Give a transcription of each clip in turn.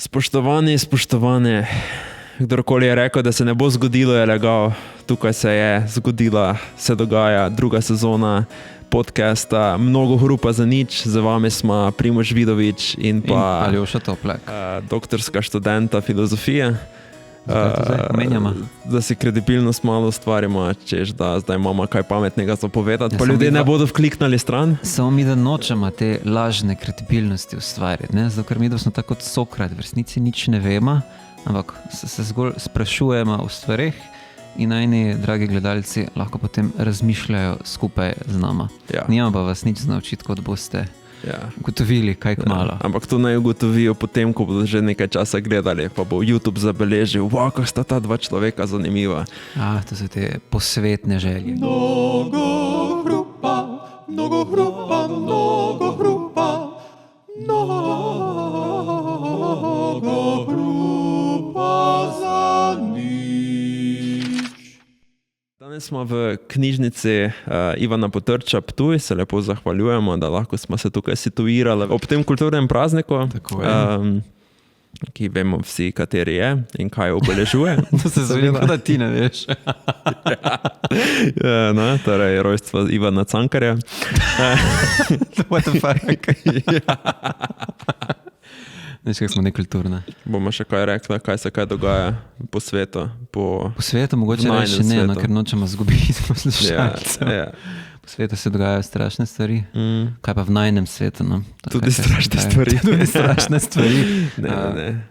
Spoštovane, kdorkoli je rekel, da se ne bo zgodilo, je legal. Tukaj se je zgodila, se dogaja druga sezona podcasta Mnogo hrupa za nič. Za vami smo Primož Vidovič in pa Aljoša Toplak, doktorska študenta filozofije. Da si kredibilnost malo ustvarimo, češ da zdaj imamo kaj pametnega za povedati, pa ljudje ne bodo vkliknali stran. Samo mi, da nočemo te lažne kredibilnosti ustvarjati, ne? Zato ker mi, da smo tako kot Sokrat, v resnici nič ne vemo, ampak se zgolj sprašujemo o stvareh in najni, dragi gledalci, lahko potem razmišljajo skupaj z nama. Ja. Nima pa vas nič naučiti, kot boste ugotovili kaj kmalo. Ampak to naj ugotovijo potem, ko bodo že nekaj časa gledali, pa bo YouTube zabeležil, kako sta ta dva človeka zanimiva. To so te posvetne želje. Mnogo hrupa, mnogo hrupa, mnogo hrupa, mnogo hrupa za nič. Danes smo v knjižnici Ivana Potrča Ptuj, se lepo zahvaljujemo, da lahko smo se tukaj situirali ob tem kulturnem prazniku, ki vemo vsi, kateri je in kaj obeležuje. To se zavljamo, da ti ne veš. Torej rojstvo Ivana Cankarja. What the fuck? Veš, kako smo nekulturne. Bomo še kaj rekla, kaj se kaj dogaja po svetu? Po svetu mogoče reči ne, ker nočemo zgubiti poslušalcev. Ja. Po svetu se dogajajo strašne stvari. Kaj pa v najnem svetu? No? Tudi strašne stvari. Tudi strašne stvari. Ne.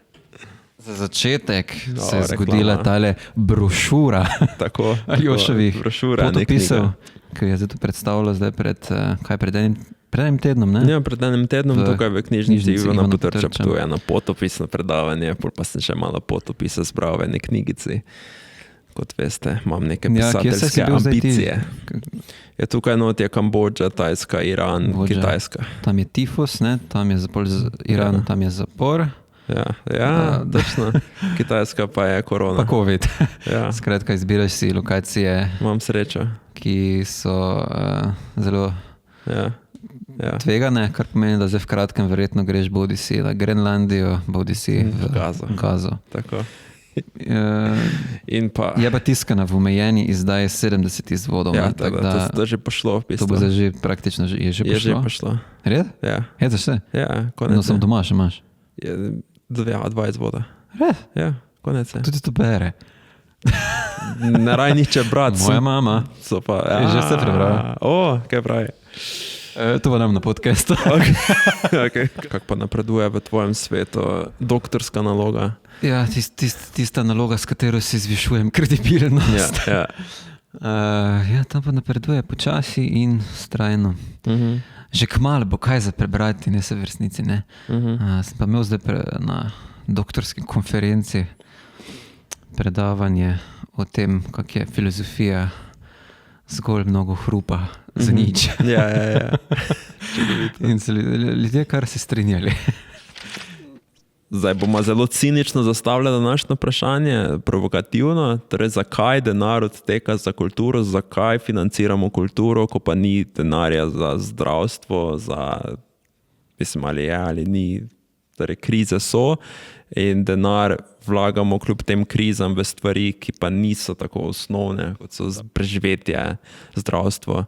Za začetek se je zgodila tale brošura. Tako. Aljoševih potopisov, ki je zdaj tu predstavila zdaj pred enim tednom, ne? Ja, pred enim tednom tukaj v knjižnici Ivana Potrča Ptuj, eno potopisno predavanje, pa sem še malo potopisa zbral v eni knjigici. Kot veste, imam neke pisateljske ambicije. Je tukaj not je Kambodža, Tajska, Iran, Kitajska. Tam je tifus, ne? Tam je Iran, tam je zapor. Ja, točno. Kitajska pa je korona. Pa COVID. Ja. Skratka, izbiraš si lokacije, imam srečo, ki so zelo tvegane, kar pomeni, da zdaj v kratkem verjetno greš bodi si na Grenlandijo, bodi si v Gazo. Tako. Je pa tiskana v omejeni izdaji 70 izvodov. Ja, to že pošlo v bistvu. To bo zdaj že praktično je že pošlo. Red? Ja. Je to vse? Ja, konec. No, sem doma, še imaš? Dva izvoda. Red? Ja, konec je. Tudi to bere. Ne raj nihče brat. Moja mama. Je že vse prebrala. Kaj pravi? To bo nam na podcastu. Okay. Kako pa napreduje v tvojem svetu doktorska naloga? Ja, tista naloga, s katero si zvišujem kredibilnost. Ja. Tam pa napreduje počasi in vztrajno. Že kmalu bo kaj za prebrati, ne se v resnici, ne. Sem pa imel zdaj na doktorski konferenci predavanje o tem, kak je filozofija zgolj mnogo hrupa za nič. Ja. In so ljudje kar se strinjali. Zdaj bomo zelo cinično zastavljali današnje vprašanje, provokativno, torej zakaj denar odteka za kulturo, zakaj financiramo kulturo, ko pa ni denarja za zdravstvo, mislim, ali je ali ni, torej krize so in denar vlagamo kljub tem krizam v stvari, ki pa niso tako osnovne, kot so preživetje, zdravstvo.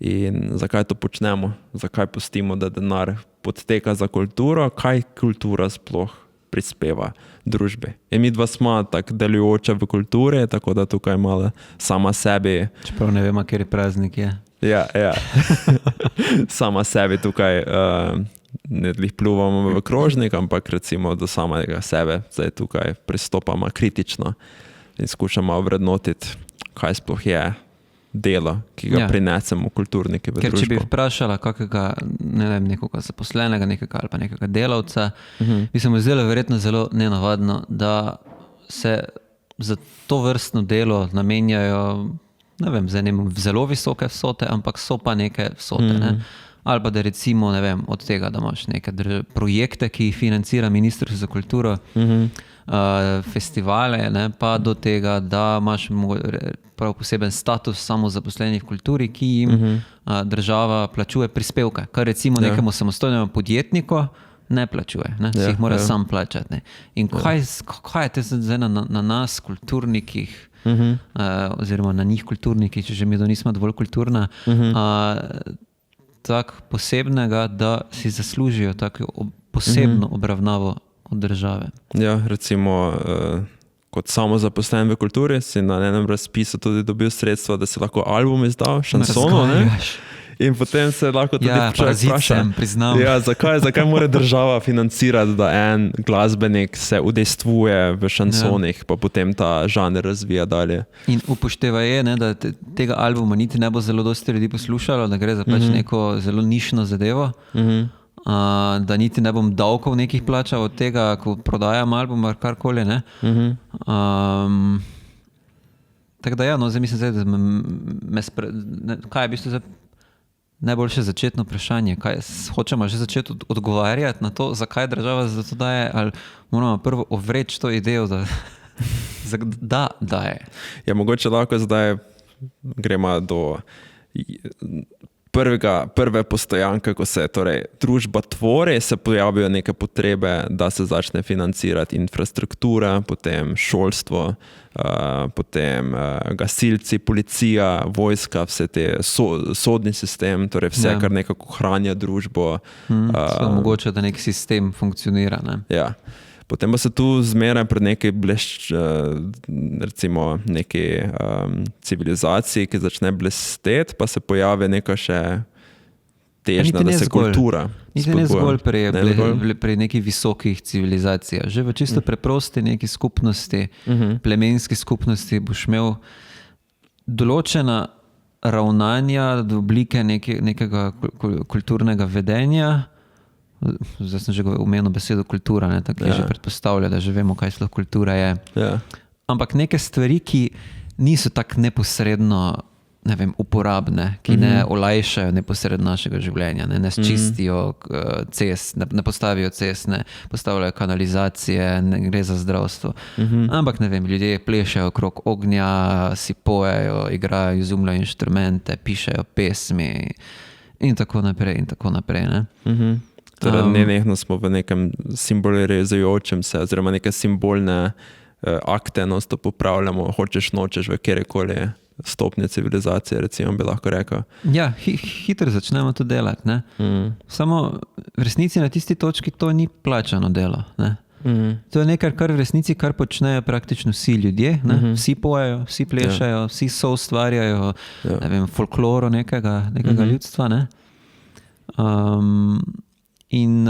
In zakaj to počnemo? Zakaj pustimo, da denar podteka za kulturo? Kaj kultura sploh prispeva družbi? Mi dva smo tako delujoča v kulturi, tako da tukaj malo sama sebi... Čeprav ne vemo, kjer praznik je. Ja. Sama sebi tukaj ne pluvamo v krožnik, ampak recimo do samega sebe zdaj tukaj pristopamo kritično in skušamo vrednotiti, kaj sploh je delo, ki ga prinesemo kulturniki v družbo. Ker če bi vprašala kakega, ne vem, nekoga zaposlenega, nekega ali pa nekega delavca, bi se mu zdelo verjetno zelo nenavadno, da se za to vrstno delo namenjajo, ne vem, zdaj nemam zelo visoke vsote, ampak so pa neke vsote, ne. Ali pa da recimo, ne vem, od tega, da imaš neke projekte, ki jih financira Ministrstvo za kulturo, festivale, ne, pa do tega, da imaš prav poseben status samozaposlenih v kulturi, ki jim država plačuje prispevke, kar recimo nekemu samostojnemu podjetniku ne plačuje, ne? Si jih mora sam plačati. Ne? In kaj je to zdaj na nas, kulturnikih, oziroma na njih kulturnikih, če že mi nismo dovolj kulturna, tako posebnega, da si zaslužijo tako posebno obravnavo od države. Ja, recimo kot samozaposlen v kulturi si na enem razpisu tudi dobil sredstva, da si lahko album izdal, šansono, ne? In potem se lahko tudi vpraša, priznam. Ja, zakaj mora država financirati, da en glasbenik se udejstvuje v šansonih, pa potem ta žanr razvija dalje. In upoštevaj je, ne, da tega albuma niti ne bo zelo dosti ljudi poslušalo, da gre za pač neko zelo nišno zadevo, da niti ne bom davkov nekih plačal od tega, ko prodajam album ali karkoli, ne. Tako da ja, no, zdaj mislim, da kaj je v bistvu najboljše začetno vprašanje, kaj hočemo že začeti odgovarjati na to, zakaj država za to daje, ali moramo prvo ovreči to idejo, da daje. Ja, mogoče lahko zdaj gremo do prve postojanke, ko se torej družba tvori, se pojavijo neke potrebe, da se začne financirati infrastruktura, potem šolstvo, potem gasilci, policija, vojska, vse te sodni sistem, torej vse, kar nekako hranja družbo. Mogoče, da nek sistem funkcionira. Ne? Ja. Potem pa se tu zmeraj pred nekaj recimo neki civilizaciji, ki začne blesteti, pa se pojavi neka še težnja, da se kultura spodbuja. Ne zgolj pri nekih visokih civilizacijah. Že v čisto preprosti neki skupnosti, plemenski skupnosti boš imel določena ravnanja do oblike nekega kulturnega vedenja. Zdaj sem že omenil besedo kultura, ne, tako je že predpostavlja, da že vemo, kaj sploh kultura je. Ja. Ampak neke stvari, ki niso tako neposredno, ne vem, uporabne, ki ne olajšajo neposredno našega življenja, ne sčistijo cest, ne postavijo cest, ne postavljajo kanalizacije, ne gre za zdravstvo. Ampak ne vem, ljudje plešajo okrog ognja, si pojejo, igrajo, izumljajo inštrumente, pišejo pesmi in tako naprej, ne. Torej, nenehno smo v nekem simbolizujočem se, oziroma neke simbolne akte to popravljamo, hočeš, nočeš v kjerkoli stopnje civilizacije, recimo, bi lahko rekel. Ja, hitro začnemo to delati, ne. Samo v resnici na tisti točki to ni plačano delo, ne. To je nekaj, kar v resnici, kar počnejo praktično vsi ljudje, ne. Vsi pojejo, vsi plešajo, vsi soustvarjajo, ne vem, folkloro nekega ljudstva, ne. In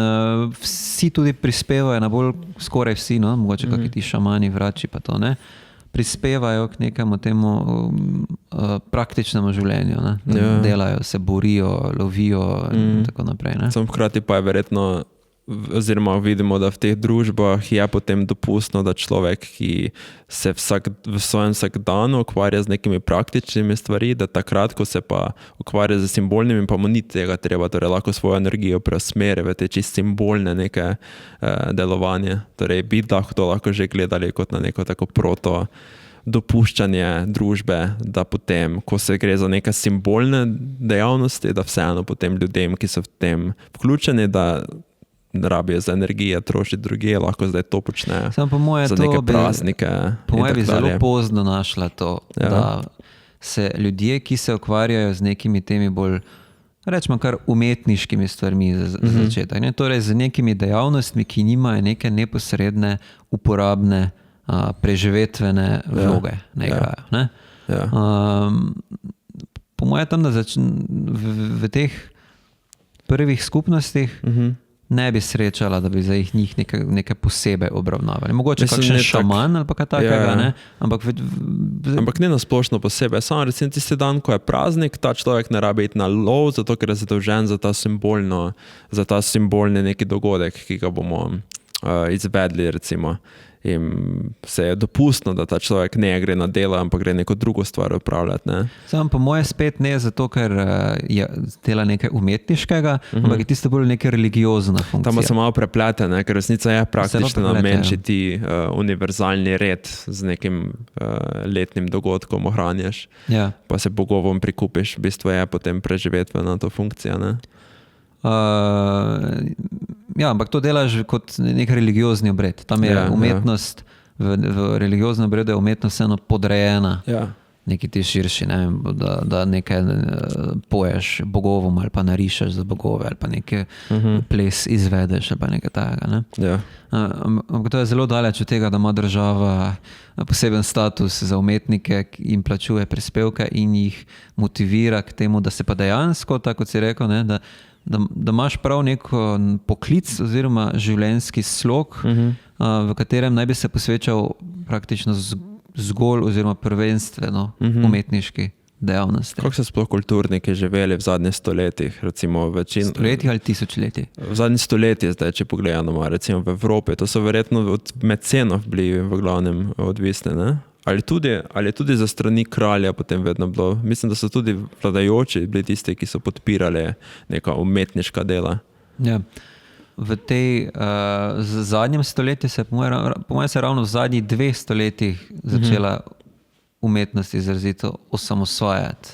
vsi tudi prispevajo, na bolj skoraj vsi, no, mogoče kakšni ti šamani, vrači pa to, ne, prispevajo k nekemu temu praktičnemu življenju, ne. Delajo, se borijo, lovijo in tako naprej, ne. Sam hkrati pa je verjetno, oziroma vidimo, da v teh družbah je potem dopustno, da človek, ki se v svojem vsakdanu ukvarja z nekimi praktičnimi stvari, da takrat, ko se pa ukvarja z simbolnimi, pa mu ni tega treba, torej lahko svojo energijo preusmeri v te čisto simbolne neke delovanje. Torej bi to lahko že gledali kot na neko tako proto dopuščanje družbe, da potem, ko se gre za neke simbolne dejavnosti, da vseeno potem ljudem, ki so v tem vključeni, da rabijo za energije, trošiti drugje, lahko zdaj to počnejo. Za neke praznike. Po mojem bi zelo pozno našla to, da se ljudje, ki se ukvarjajo z nekimi temi bolj, rečemo kar umetniškimi stvarmi za začetek, ne? Torej z nekimi dejavnostmi, ki nimajo neke neposredne, uporabne, preživetvene vloge, ne igrajo. Ne? Po mojem tam, da v teh prvih skupnostih ne bi srečala, da bi za njih nekaj posebej obravnavali. Mogoče kakšen šaman ali pa kaj takega, ne? Ampak ne na splošno posebej. Samo recimo tisti dan, ko je praznik, ta človek ne rabi iti na lov, zato ker je zadolžen za ta simbolni neki dogodek, ki ga bomo izvedli, recimo. In se je dopustno, da ta človek ne gre na delo, ampak gre neko drugo stvar upravljati. Ne? Samo po moje spet ne zato, ker je dela nekaj umetniškega, ampak je tisto bolj neka religiozna funkcija. Tam se malo preplete, ne? Ker resnica je praktično namen, če ti univerzalni red z nekim letnim dogodkom ohranjaš, pa se bogovom prikupiš. V bistvu je potem preživetvena to funkcija. Ne? Ja, ampak to delaš kot nek religiozni obred. Tam je umetnost, v religioznem obredu je umetnost vseeno podrejena. Ja. Neki ti širši, ne vem, da nekaj poješ bogovom ali pa narišeš za bogove ali pa nekaj ples izvedeš ali pa nekaj takega. Ne? Ja. Ampak to je zelo daleč od tega, da ima država poseben status za umetnike in plačuje prispevke in jih motivira k temu, da se pa dejansko, tako kot si rekel, ne, da imaš prav nek poklic oziroma življenjski slog, v katerem naj bi se posvečal praktično zgolj oziroma prvenstveno umetniški dejavnosti. Kako so sploh kulturniki živeli v zadnjih stoletjih? Recimo stoletjih ali tisočletij? V zadnjih stoletjih, zdaj, če pogledamo, recimo v Evropi, to so verjetno od mecenov bili v glavnem odvisni, ne? Ali je tudi za strani kralja potem vedno bilo? Mislim, da so tudi vladajoči bili tisti, ki so podpirali neka umetniška dela. Ja. V tej zadnjem stoletju se, po mojem se ravno v zadnjih 2 stoletjih začela umetnost izrazito osamosvajati.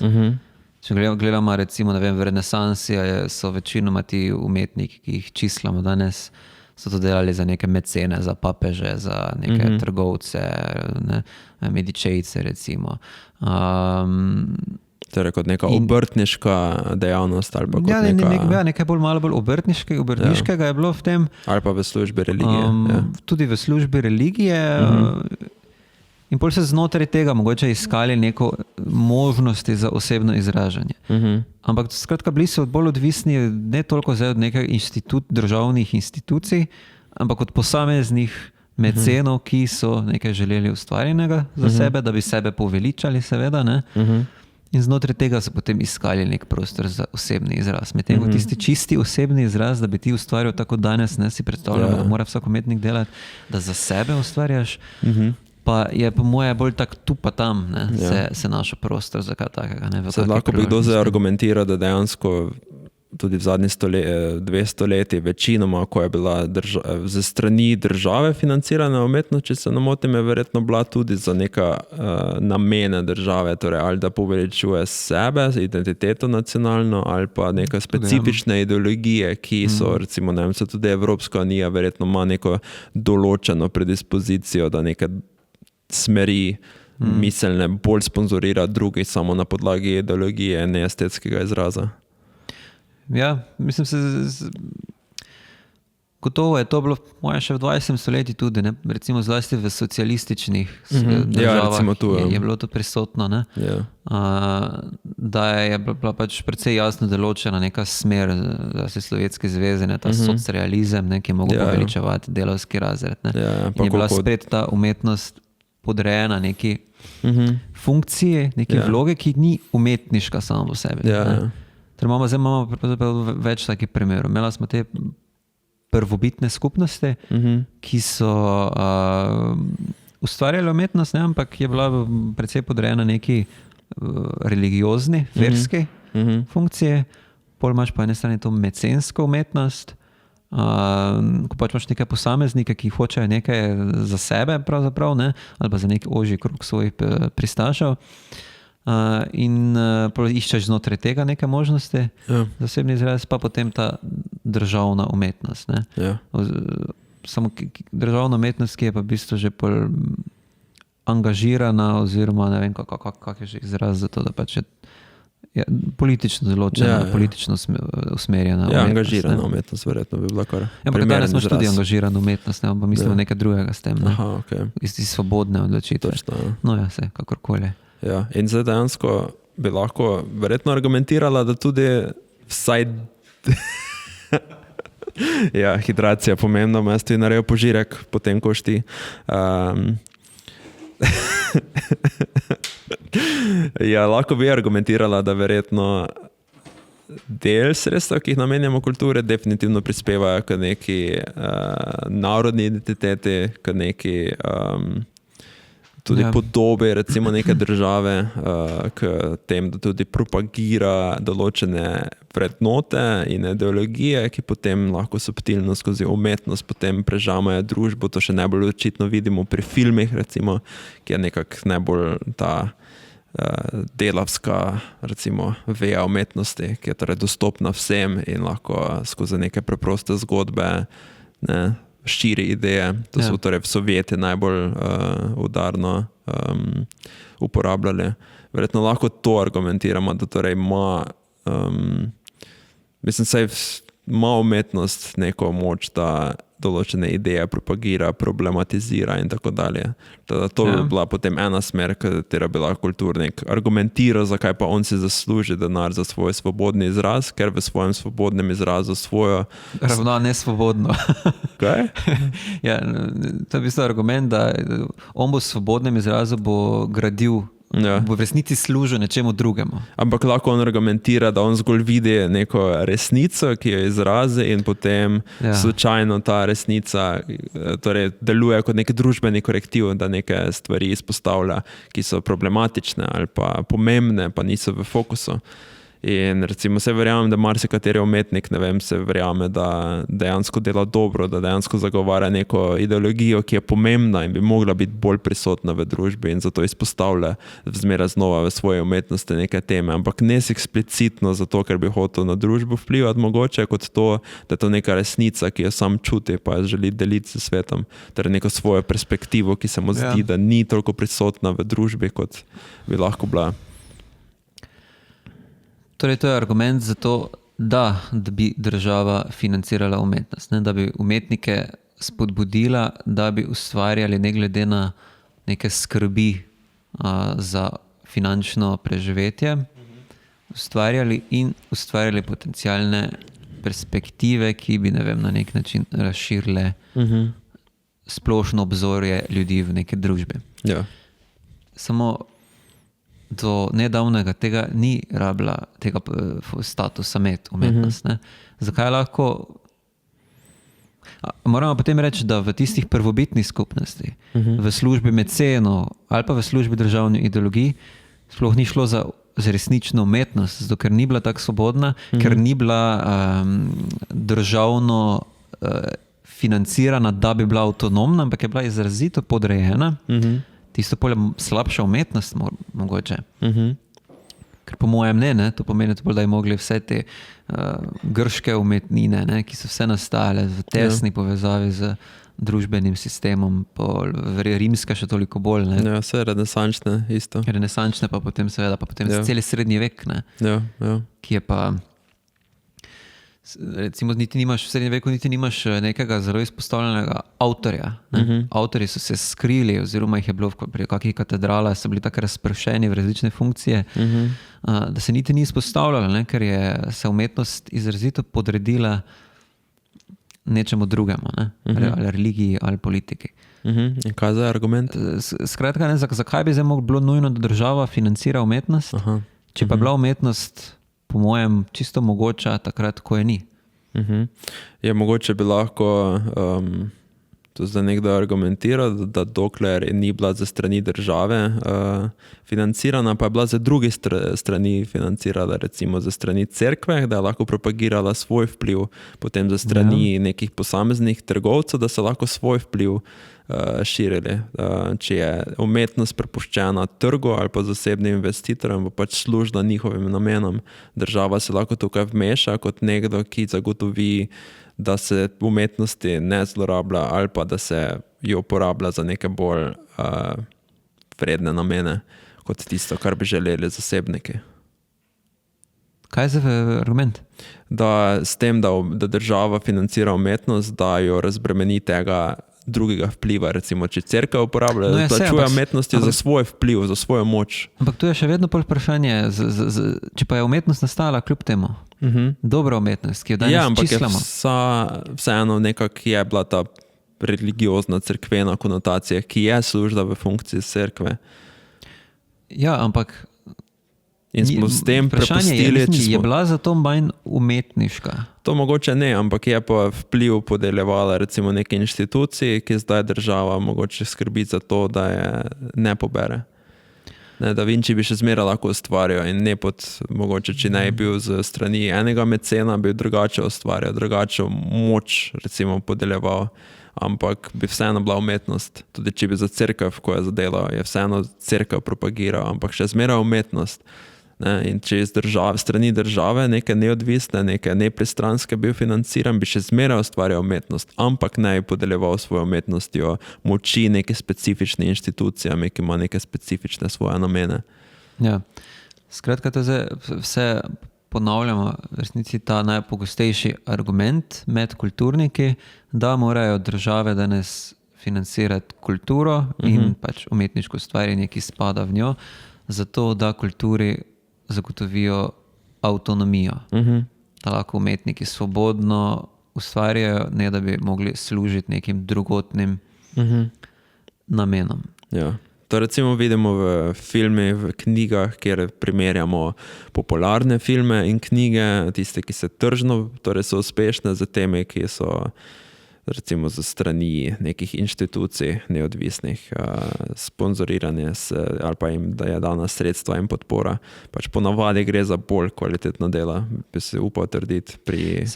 Če gledamo recimo, ne vem, v renesansi so večinoma ti umetniki, ki jih čislamo danes, so to delali za neke mecene, za papeže, za neke trgovce, ne, medičejce recimo. Torej kot neka obrtniška dejavnost ali pa kot nekaj malo bolj obrtniškega je bilo v tem. Ali pa v službi religije. Tudi v službi religije. In potem se znotraj tega mogoče iskali neko možnosti za osebno izražanje. Ampak skratka bili so bolj odvisni ne toliko od nekaj državnih institucij, ampak od posameznih mecenov, ki so nekaj želeli ustvarjenega za sebe, da bi sebe poveličali seveda, ne. In znotraj tega so potem iskali nek prostor za osebni izraz. Medtem ko tisti čisti osebni izraz, da bi ti ustvarjal tako danes, ne si predstavljamo, da mora vsak umetnik delati, da za sebe ustvarjaš, pa je po moje bolj tak tu pa tam, ne, se našel prostor za kaj takega. Lahko bi kdo zdaj argumentiral, da dejansko tudi v zadnjih 2 stoletji večinoma, ko je bila ze strani države financirana umetnost, če se ne motim, je verjetno bila tudi za neka namene države, torej ali da poveličuje sebe, identiteto nacionalno, ali pa neka specifične ideologije, ki so, recimo, ne vem, se tudi Evropska unija verjetno ima neko določeno predispozicijo, da neke smeri miselne bolj sponzorira drugi samo na podlagi ideologije, ne estetskega izraza. Ja, mislim gotovo je to bilo moje še v 20. stoletju tudi, ne? Recimo zlasti v socialističnih državah je bilo to prisotno, ne? Da je bila pač precej jasno določena neka smer za Sovjetske zveze, ne? Ta socrealizem, ne? Ki je mogel poveličevati delavski razred. Ne? In je bila spet ta umetnost podrejena neki funkcije, neke vloge, ki ni umetniška samo po sebi. Imamo več takih primerov. Imeli smo te prvobitne skupnosti, ki so ustvarjali umetnost, ne, ampak je bila precej podrejena neki religiozni, verski funkcije. Pol imaš po eni strani to mecensko umetnost, ko pač imaš neke posameznike, ki hočejo nekaj za sebe pravzaprav, ne, ali pa za nek ožji krog svojih pristašev. In iščeš znotraj tega neke možnosti za osebni izraz, pa potem ta državna umetnost. Ne? Samo državna umetnost, ki je pa v bistvu že angažirana oziroma ne vem, kak je že izraz za to, da pač je politično določena, politično usmerjena umetnost. Angažirana umetnost verjetno bi bila kar ampak danes imaš tudi angažirana umetnost, ne, pa mislimo nekaj drugega s tem. Ne? Aha, okay. Iz svobodne odločitve. No ja, se, kakorkoli. Ja, in zdaj dejansko bi lahko verjetno argumentirala, da tudi vsaj hidracija pomembna, mas ti naredil požirek, potem koš ti. Lahko bi argumentirala, da verjetno del sredstev, ki jih namenjamo kulture, definitivno prispevajo k neki narodni identiteti, k neki tudi podobe recimo neke države, k tem, da tudi propagira določene vrednote in ideologije, ki potem lahko subtilno skozi umetnost potem prežamajo družbo. To še najbolj očitno vidimo pri filmih, recimo, ki je nekako najbolj ta delavska recimo veja umetnosti, ki je torej dostopna vsem in lahko skozi neke preproste zgodbe širi ideje. To so torej v Sovjeti najbolj udarno uporabljali. Verjetno lahko to argumentiramo, da torej ima umetnost neko moč, da določene ideje propagira, problematizira in tako dalje. To bi bila potem ena smer, katera bi lahko kulturnik argumentiral, zakaj pa on si zasluži denar za svoj svobodni izraz, ker v svojem svobodnem izrazu svojo... Ravno nesvobodno. Kaj? Ja, to je v bistvu argument, da on bo v svobodnem izrazu bo gradil, bo v resnici služil nečemu drugemu. Ampak lahko on argumentira, da on zgolj vidi neko resnico, ki jo izrazi in potem slučajno ta resnica torej deluje kot neki družbeni korektiv, da neke stvari izpostavlja, ki so problematične ali pa pomembne, pa niso v fokusu. In recimo se verjamem, da marsikateri umetnik, se verjame, da dejansko dela dobro, da dejansko zagovarja neko ideologijo, ki je pomembna in bi mogla biti bolj prisotna v družbi in zato izpostavlja zmeraj znova v svoji umetnosti neke teme, ampak ne eksplicitno zato, ker bi hotel na družbo vplivati mogoče kot to, da je to neka resnica, ki jo sam čuti, pa jo želi deliti s svetom, ter neko svojo perspektivo, ki se mu zdi, da ni toliko prisotna v družbi, kot bi lahko bila. Torej, to je argument za to, da bi država financirala umetnost, da bi umetnike spodbudila, da bi ustvarjali ne glede na neke skrbi za finančno preživetje, ustvarjali potencialne perspektive, ki bi na nek način razširile splošno obzorje ljudi v neki družbi. Ja. Samo do nedavnega tega ni rabila tega statusa med umetnost. Zakaj lahko? Moramo potem reči, da v tistih prvobitnih skupnosti, v službi mecenov ali pa v službi državni ideologiji sploh ni šlo za resnično umetnost, zato ker ni bila tako svobodna, ker ni bila državno financirana, da bi bila avtonomna, ampak je bila izrazito podrejena. Tisto polje slabša umetnost mogoče. Ker po mojem to pomeni, da je mogli vse te grške umetnine, ki so vse nastajale v tesni povezavi z družbenim sistemom, rimska še toliko bolj. Ja, vse renesančne isto. Renesančne pa potem seveda, celi srednji vek, ki je pa recimo v srednjem veku niti nimaš nekega zelo izpostavljenega avtorja. Avtorji so se skrili oziroma jih je bilo pri kakih katedralah, so bili tako razpršeni v različne funkcije, da se niti ni izpostavljala, ker je se umetnost izrazito podredila nečemu drugemu, ali religiji ali politiki. In kaj za argument? Skratka, zakaj bi zdaj bilo nujno, da država financira umetnost, če pa je bila umetnost po mojem čisto mogoča takrat, ko je ni. Je mogoče bi lahko to zdaj nekdo argumentiral, da dokler ni bila za strani države financirana, pa je bila za druge strani financirala, recimo za strani cerkve, da je lahko propagirala svoj vpliv, potem za strani nekih posameznih trgovcev, da se lahko svoj vpliv širili. Če je umetnost prepuščena trgu ali pa zasebnim investitorjem, bo pač služila njihovim namenom. Država se lahko tukaj vmeša kot nekdo, ki zagotovi, da se umetnosti ne zlorablja ali pa da se jo uporablja za neke bolj vredne namene kot tisto, kar bi želeli zasebniki. Kaj je za argument? Da s tem, da država financira umetnost, da jo razbremeni tega drugega vpliva, recimo, če cerkev uporablja, plačuje umetnosti za svoj vpliv, za svojo moč. Ampak tu je še vedno pol vprašanje, če pa je umetnost nastala kljub temu. Dobra umetnost, ki jo danes čislamo. Vseeno nekako je bila ta religiozna cerkvena konotacija, ki je služila v funkciji cerkve. Ja, ampak in smo s tem prepustili, je bila zato manj umetniška. To mogoče ne, ampak je pa vpliv podeljevala recimo neki inštituciji, ki zdaj država mogoče skrbi za to, da je ne pobere. Da Vinci bi še zmeraj lahko ustvarjal in ne mogoče, če ne bil z strani enega mecena, bi drugače ustvarjal, drugače moč recimo podeljeval ampak bi vseeno bila umetnost. Tudi če bi za cerkev, ko je za delo, je vseeno cerkev propagiral, ampak še zmeraj umetnost. Ne? In če iz strani države neke neodvisne, neke nepristranske bil financiran, bi še zmeraj ustvarjal umetnost, ampak ne bi podeljeval svojo umetnostjo moči neke specifične inštitucijami, ki ima neke specifične svoje namene. Ja. Skratka, to vse ponavljamo, v resnici ta najpogostejši argument med kulturniki, da morajo države danes financirati kulturo in pač umetniško ustvarjanje, ki spada v njo, zato da kulturi zagotovijo avtonomijo. Da lahko umetniki svobodno ustvarjajo, ne da bi mogli služiti nekim drugotnim namenom. Ja. To recimo vidimo v filmih, v knjigah, kjer primerjamo popularne filme in knjige, tiste, ki se tržno, torej so uspešne, za temi, ki so recimo za strani nekih inštitucij neodvisnih, sponzorirane ali pa jim da je dana sredstva in podpora. Pač ponavadi gre za bolj kvalitetno delo, bi se upal trditi pri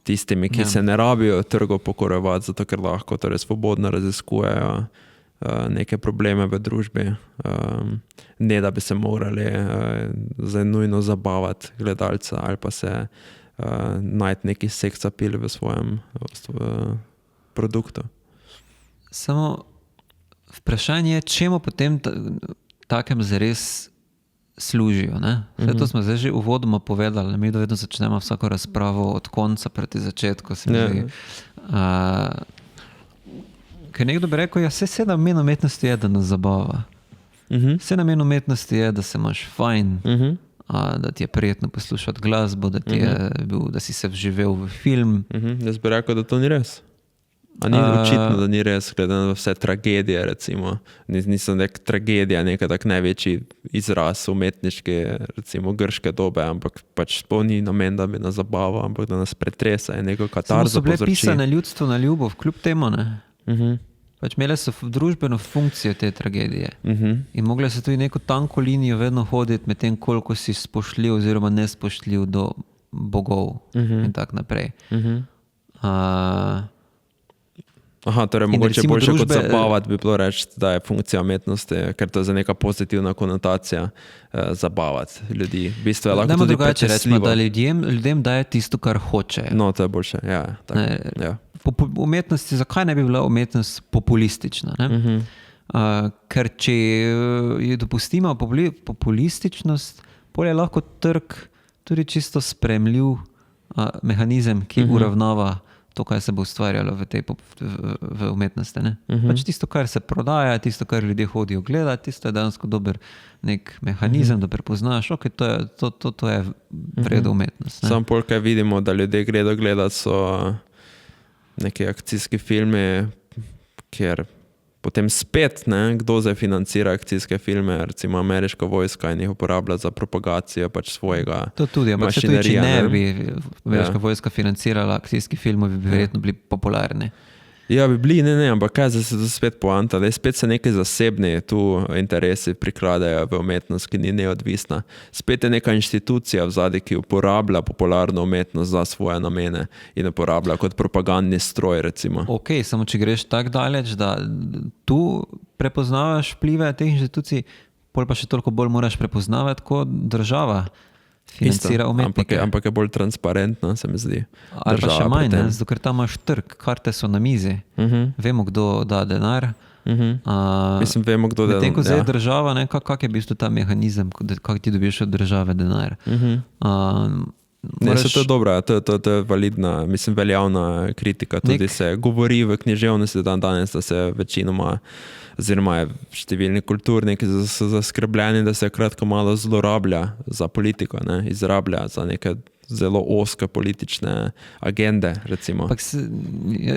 tistimi, ki se ne rabijo trgo pokorevati, zato ker lahko torej svobodno raziskujejo neke probleme v družbi, ne da bi se morali nujno zabavati gledalca ali pa se najti neki sex appeal v svojem produktu. Samo vprašanje je, čemu potem takem zares služijo. Vse to smo zdaj že uvodoma povedali, mi vedno začnemo vsako razpravo od konca proti začetku. Ker nekdo bi rekel, vse namen umetnosti je, da nas zabava. Vse namen umetnosti je, da se imaš fajn, da ti je prijetno poslušati glasbo, da si se vživel v film. Jaz bi rekel, da to ni res. A ni očitno, da ni res, glede na vse tragedije, recimo. Nisem tragedija, nekaj tak največji izraz umetniške, recimo grške dobe, ampak pač to ni namen, da bi nas zabaval, ampak da nas pretresa in neko katarzo povzroči. Samo so bile pisane ljudstvo na ljubav, kljub temu, ne? Pač imele so družbeno funkcijo te tragedije. In mogle so tudi neko tanko linijo vedno hoditi med tem, koliko si spoštljiv oziroma nespoštljiv do bogov in tak naprej. Torej mogoče boljše kot zabavati bi bilo reči, da je funkcija umetnosti, ker to je za neka pozitivna konotacija zabavati ljudi. V bistvu je lahko tudi rečemo, da ljudem daje tisto, kar hoče. No, to je boljše, ja. Umetnosti, zakaj ne bi bila umetnost populistična? Ker če je dopustimo populističnost, potem je lahko trg tudi čisto spremljiv mehanizem, ki uravnava to, kaj se bo ustvarjalo v umetnosti. Pač tisto, kar se prodaja, tisto, kar ljudje hodijo gledati, tisto je dejansko dober nek mehanizem, da prepoznaš, to je vredno umetnost. Samo pol, kaj vidimo, da ljudje gredo gledati, so neki akcijski filmi, kjer potem spet, kdo zdaj financira akcijske filme, recimo ameriška vojska in jih uporablja za propagacijo pač svojega to tudi, ampak tudi, če ne bi ameriška vojska financirala akcijski filmov, bi verjetno bili popularni. Ja, bi bili, ne, ampak kaj se to spet poanta, da spet se neki zasebni tu interesi prikladajo v umetnost, ki ni neodvisna. Spet je neka inštitucija vzadaj, ki uporablja popularno umetnost za svoje namene in uporablja kot propagandni stroj, recimo. Ok, samo če greš tako daleč, da tu prepoznavaš vplive teh inštitucij, pol pa še toliko bolj moraš prepoznavati, kot država financira umetnike. Ampak je bolj transparentno, se mi zdi. Ali pa še manj, zato ker tam imaš trg, karte so na mizi. Vemo, kdo da denar. Mislim, vemo, kdo da denar. Medtem ko zdaj država, kak je v bistvu ta mehanizem, kako ti dobiš od države denar. To je dobra, to je validna, mislim, veljavna kritika. Tudi se govori v književnosti danes, da se večinoma oziroma je številni kulturniki so zaskrbljeni, da se kratko malo zlorablja za politiko, izrablja za neke zelo oske politične agende, recimo.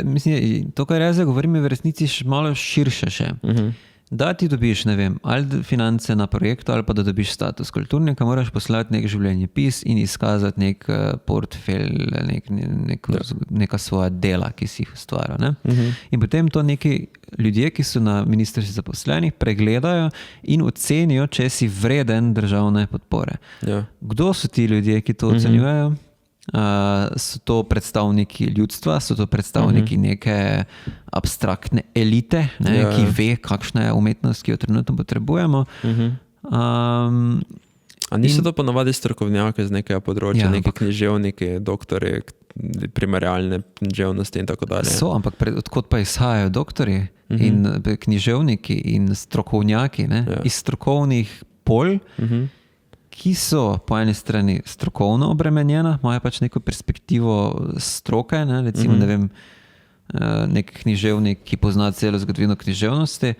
Mislim, to, kar jaz govorim, je v resnici malo širše še. Da ti dobiš, ne vem, ali finance na projektu, ali pa da dobiš status kulturnika, moraš poslati nek življenjepis in izkazati nek portfelj, neka svoja dela, ki si jih ustvaril. In potem to neki ljudje, ki so na ministrstvu zaposlenih, pregledajo in ocenijo, če si vreden državne podpore. Kdo so ti ljudje, ki to ocenjujejo? so to predstavniki ljudstva, so to predstavniki neke abstraktne elite, ne, ki ve, kakšna je umetnost, ki jo trenutno potrebujemo. A niso to ponavadi strokovnjaki z nekega področja, neki književniki, doktori, primerjalne književnosti in tako dalje? So, ampak odkot pa izhajajo doktori in književniki in strokovnjaki, ne, iz strokovnih polj, ki so po eni strani strokovno obremenjena, imajo pač neko perspektivo stroke, ne, recimo, ne vem, nek književnik, ki pozna celo zgodovino književnosti,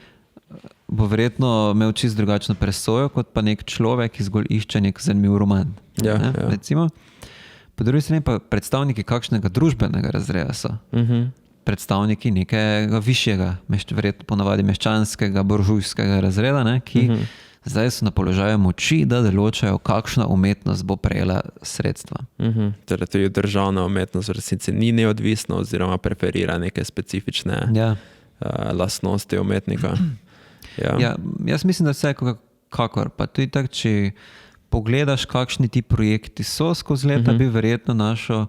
bo verjetno imel čisto drugačno presojo, kot pa nek človek, ki zgolj išče nek zanimiv roman. Recimo. Po drugi strani pa predstavniki kakšnega družbenega razreda so. Predstavniki nekega višjega, verjetno ponavadi meščanskega, buržujskega razreda, ne, ki zdaj so na položaju moči, da določajo, kakšna umetnost bo prejela sredstva. Torej, tudi državna umetnost v resnici ni neodvisna oziroma preferira neke specifične lastnosti umetnika. Jaz mislim, da vse kakor. Pa tudi tako, če pogledaš, kakšni ti projekti so skozi leta, bi verjetno našel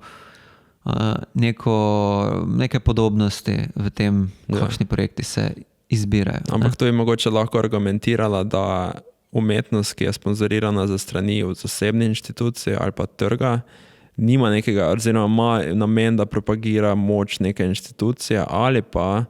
neke podobnosti v tem, kakšni projekti se izbirajo. Ampak to je mogoče lahko argumentirala, da umetnost, ki je sponzorirana za strani od zasebne inštitucije ali pa trga, nima nekega, oziroma ima namen, da propagira moč neke inštitucije ali pa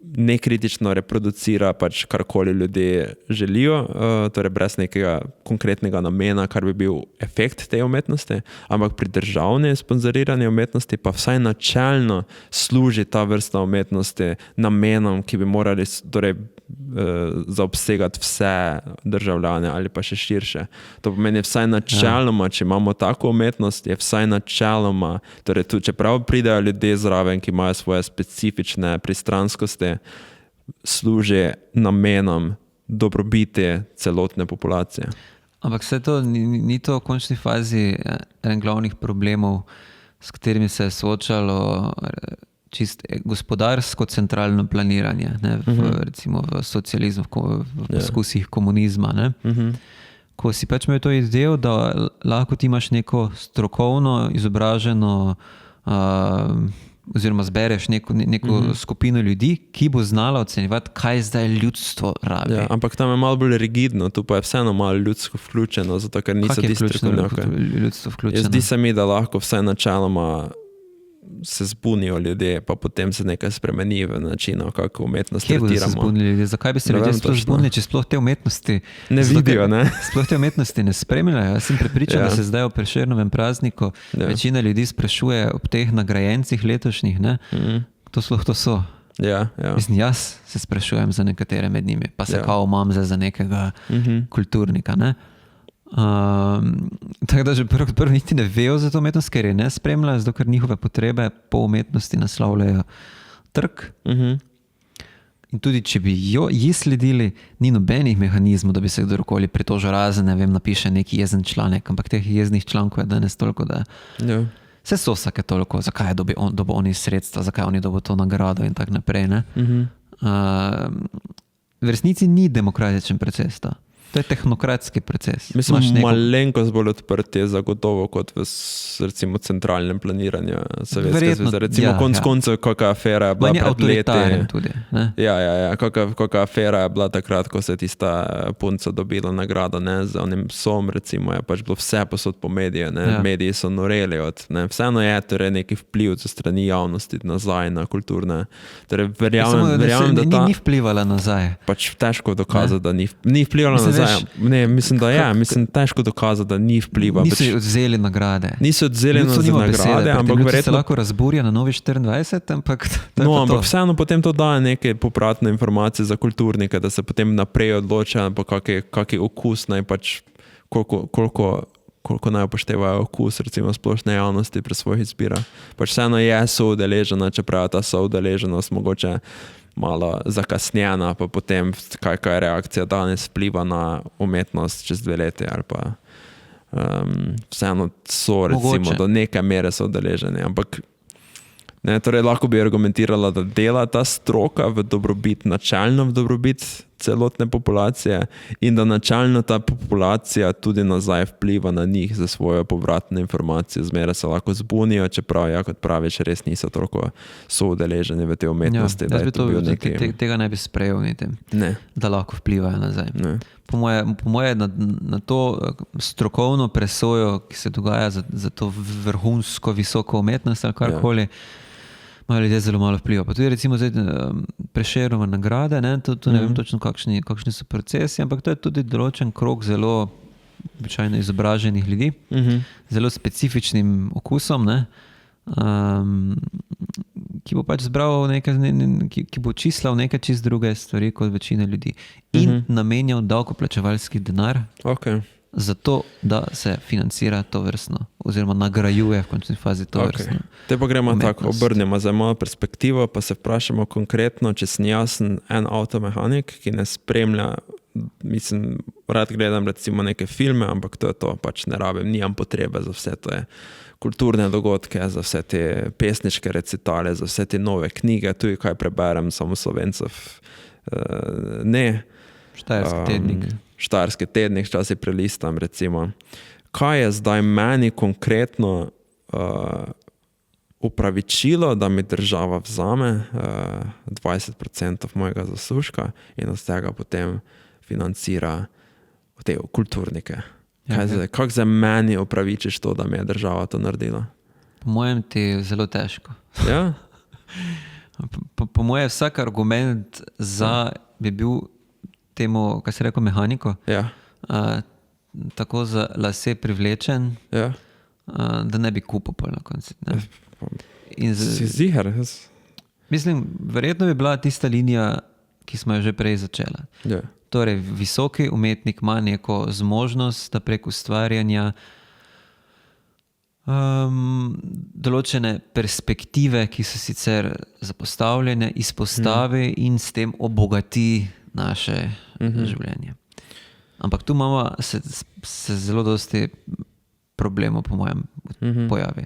nekritično reproducira pač karkoli ljudje želijo, torej brez nekega konkretnega namena, kar bi bil efekt te umetnosti, ampak pri državni sponzorirani umetnosti pa vsaj načelno služi ta vrsta umetnosti namenom, ki bi morali torej zaobsegati vse državljane ali pa še širše. To pomeni vsaj načeloma, če imamo tako umetnost, je vsaj načeloma, torej tudi, čeprav pridejo ljudje zraven, ki imajo svoje specifične pristranskosti, služi namenom dobrobiti celotne populacije. Ampak vse to ni to v končni fazi en glavnih problemov, s katerimi se je soočalo čisto gospodarsko centralno planiranje, ne, recimo v socializmu, v poskusih komunizma. Ne. Ko si pač imel to idejo, da lahko ti imaš neko strokovno izobraženo oziroma zbereš neko skupino ljudi, ki bo znala ocenjevati, kaj zdaj ljudstvo rabi. Ampak tam je malo bolj rigidno, tu pa je vseeno malo ljudsko vključeno, zato ker niso ti strokovnjaki. Ljudstvo vključeno? Zdi se mi, da lahko vsaj načeloma se zbunijo ljudje, pa potem se nekaj spremeni v načinu, kako umetnost tretiramo. Kje bodo se zbunili ljudje? Zakaj bi se ljudje sploh zbunili, če sploh te umetnosti ne vidijo, ne? Sploh te umetnosti ne spremljajo. Jaz sem prepričan, da se zdaj o Prešernovem prazniku večina ljudi sprašuje ob teh nagrajencih letošnjih, ne? To sploh to so. Mislim, jaz se sprašujem za nekatere med njimi, pa se kao imam za nekega kulturnika, ne? Tako da že prvo niti ne vejo za to umetnost, ker je ne spremljajo, zato ker njihove potrebe po umetnosti naslavljajo trg. In tudi, če bi ji sledili, ni nobenih mehanizmov, da bi se kdorkoli pritožil, razen, ne vem, napiše neki jezen članek, ampak teh jeznih člankov je danes toliko, da vse so vsake toliko, zakaj je dobil oni sredstva, zakaj oni dobil to nagrado in tak naprej. Ne? V resnici ni demokratičen proces to. To je tehnokratski proces. Mislim, malenkost bolj odprt je zagotovo kot v recimo centralnem planiranju Sovjetske zveze. Recimo koncev, kakva afera je bila pred leti. Tudi, kakva afera je bila takrat, ko se je tista punca dobila nagrado, ne, za onim som, recimo, je pač bilo vse posod po mediju, ne, mediji so noreli od, ne, vseeno je torej neki vpliv za strani javnosti nazaj na kulturne. Torej, verjamem, da ta... Ni vplivala nazaj. Pač težko dokazati, da ni vplivala nazaj. Ne, mislim, da je. Mislim, težko dokazati, da ni vpliva. Niso odzeli nagrade. Niso odzeli nagrade, ampak verjetno... se lahko razburja na Novi 24, ampak... ampak vseeno potem to daje neke popratne informacije za kulturnike, da se potem naprej odločajo, pa kaki okus naj pač, koliko naj upoštevajo okus, recimo splošne javnosti pri svojih izbirah. Pač vseeno je soudeležena, čeprav ta soudeleženost mogoče malo zakasnjena, pa potem kakva je reakcija danes vpliva na umetnost čez 2 leti ali pa vseeno so recimo do neke mere so udeleženi, ampak ne, torej lahko bi argumentirala, da dela ta stroka v dobrobit, načelno v dobrobit celotne populacije in da načelno ta populacija tudi nazaj vpliva na njih za svojo povratno informacijo. Zmeraj se lahko zbunijo, čeprav, ja, kot praviš, res niso toliko soudeleženi v te umetnosti. Ja, tega ne bi sprejel niti, da lahko vplivajo nazaj. Ne. Po moje na to strokovno presojo, ki se dogaja za to vrhunsko visoko umetnost ali karkoli, imajo ljudje zelo malo vpliva. Pa tudi recimo zdaj Prešernove nagrade, ne, to ne vem točno kakšni so procesi, ampak to je tudi določen krog zelo običajno izobraženih ljudi, zelo specifičnim okusom, ne, ki bo pač zbral ki bo čislal nekaj čist druge stvari kot večina ljudi in namenjal davkoplačevalski denar zato, da se financira to vrstno oziroma nagrajuje v končni fazi to vrstno. Te pa gremo tako, obrnemo za mojo perspektivo, pa se vprašamo konkretno, če sem jasen en avtomehanik, ki ne spremlja, mislim, rad gledam recimo neke filme, ampak to je to, pač ne rabim, nimam potrebe za vse to je kulturne dogodke, za vse te pesniške recitale, za vse te nove knjige, tudi kaj preberem, samo Slovencev ne. Štajerski tednik, včasih prelistam recimo. Kaj je zdaj meni konkretno upravičilo, da mi država vzame 20% mojega zaslužka in od tega potem financira te kulturnike? Kako za meni upravičiš to, da mi je država to naredila? Po mojem ti je zelo težko. Ja? Po mojem vsak argument za bi bil temu, kaj se rekel, mehaniko, tako za lase privlečen, da ne bi kupil na konci. Si ziher? Mislim, verjetno bi bila tista linija, ki smo jo že prej začela. Torej, visoki umetnik ima neko zmožnost, da prek ustvarjanja določene perspektive, ki so sicer zapostavljene, izpostavi in s tem obogati naše življenje. Ampak tu imamo se zelo dosti problemov, po mojem, pojavi.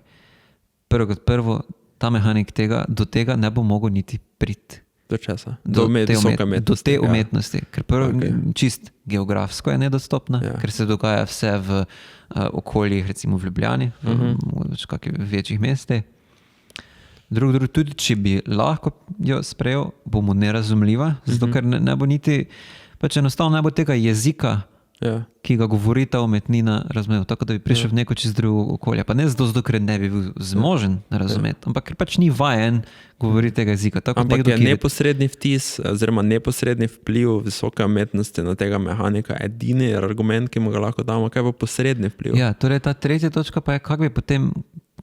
Prvo kot prvo, ta mehanik do tega ne bo mogel niti priti. Do česa? Do te umetnosti. Ker prvo, čist geografsko je nedostopna, ker se dogaja vse v okoljih, recimo v Ljubljani, v kakih večjih mestih. Drugo, tudi če bi lahko jo sprejel, bo mu nerazumljiva, zato ker ne bo niti, pač enostavno ne bo tega jezika, ki ga govori ta umetnina, razumel, tako da bi prišel v neko čist drugo okolje. Pa ne zato, ker ne bi bil zmožen razumeti, ampak ker pač ni vajen govoriti tega jezika. Ampak je neposredni vtis, oziroma neposredni vpliv visoke umetnosti na tega mehanika edini argument, ki mu ga lahko damo, kaj bo posredni vpliv? Ja, torej ta tretja točka pa je, kak bi potem,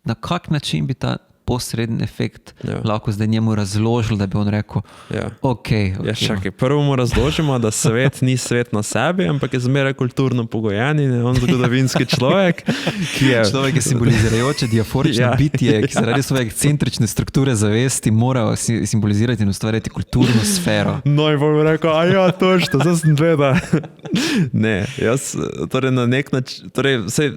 na kak način bi ta posredni efekt lahko zdaj njemu razložil, da bi on rekel, čakaj, prvo mu razložimo, da svet ni svet na sebi, ampak je zmeraj kulturno pogojen in je on zgodovinski človek, ki je... Človek je simbolizirajoče diaforično bitje, ki zaradi svoje ekscentrične strukture zavesti mora simbolizirati in ustvarjati kulturno sfero. No in bom rekel, točno, zdaj sem gleda. Ne, jaz, torej na nek način, torej vse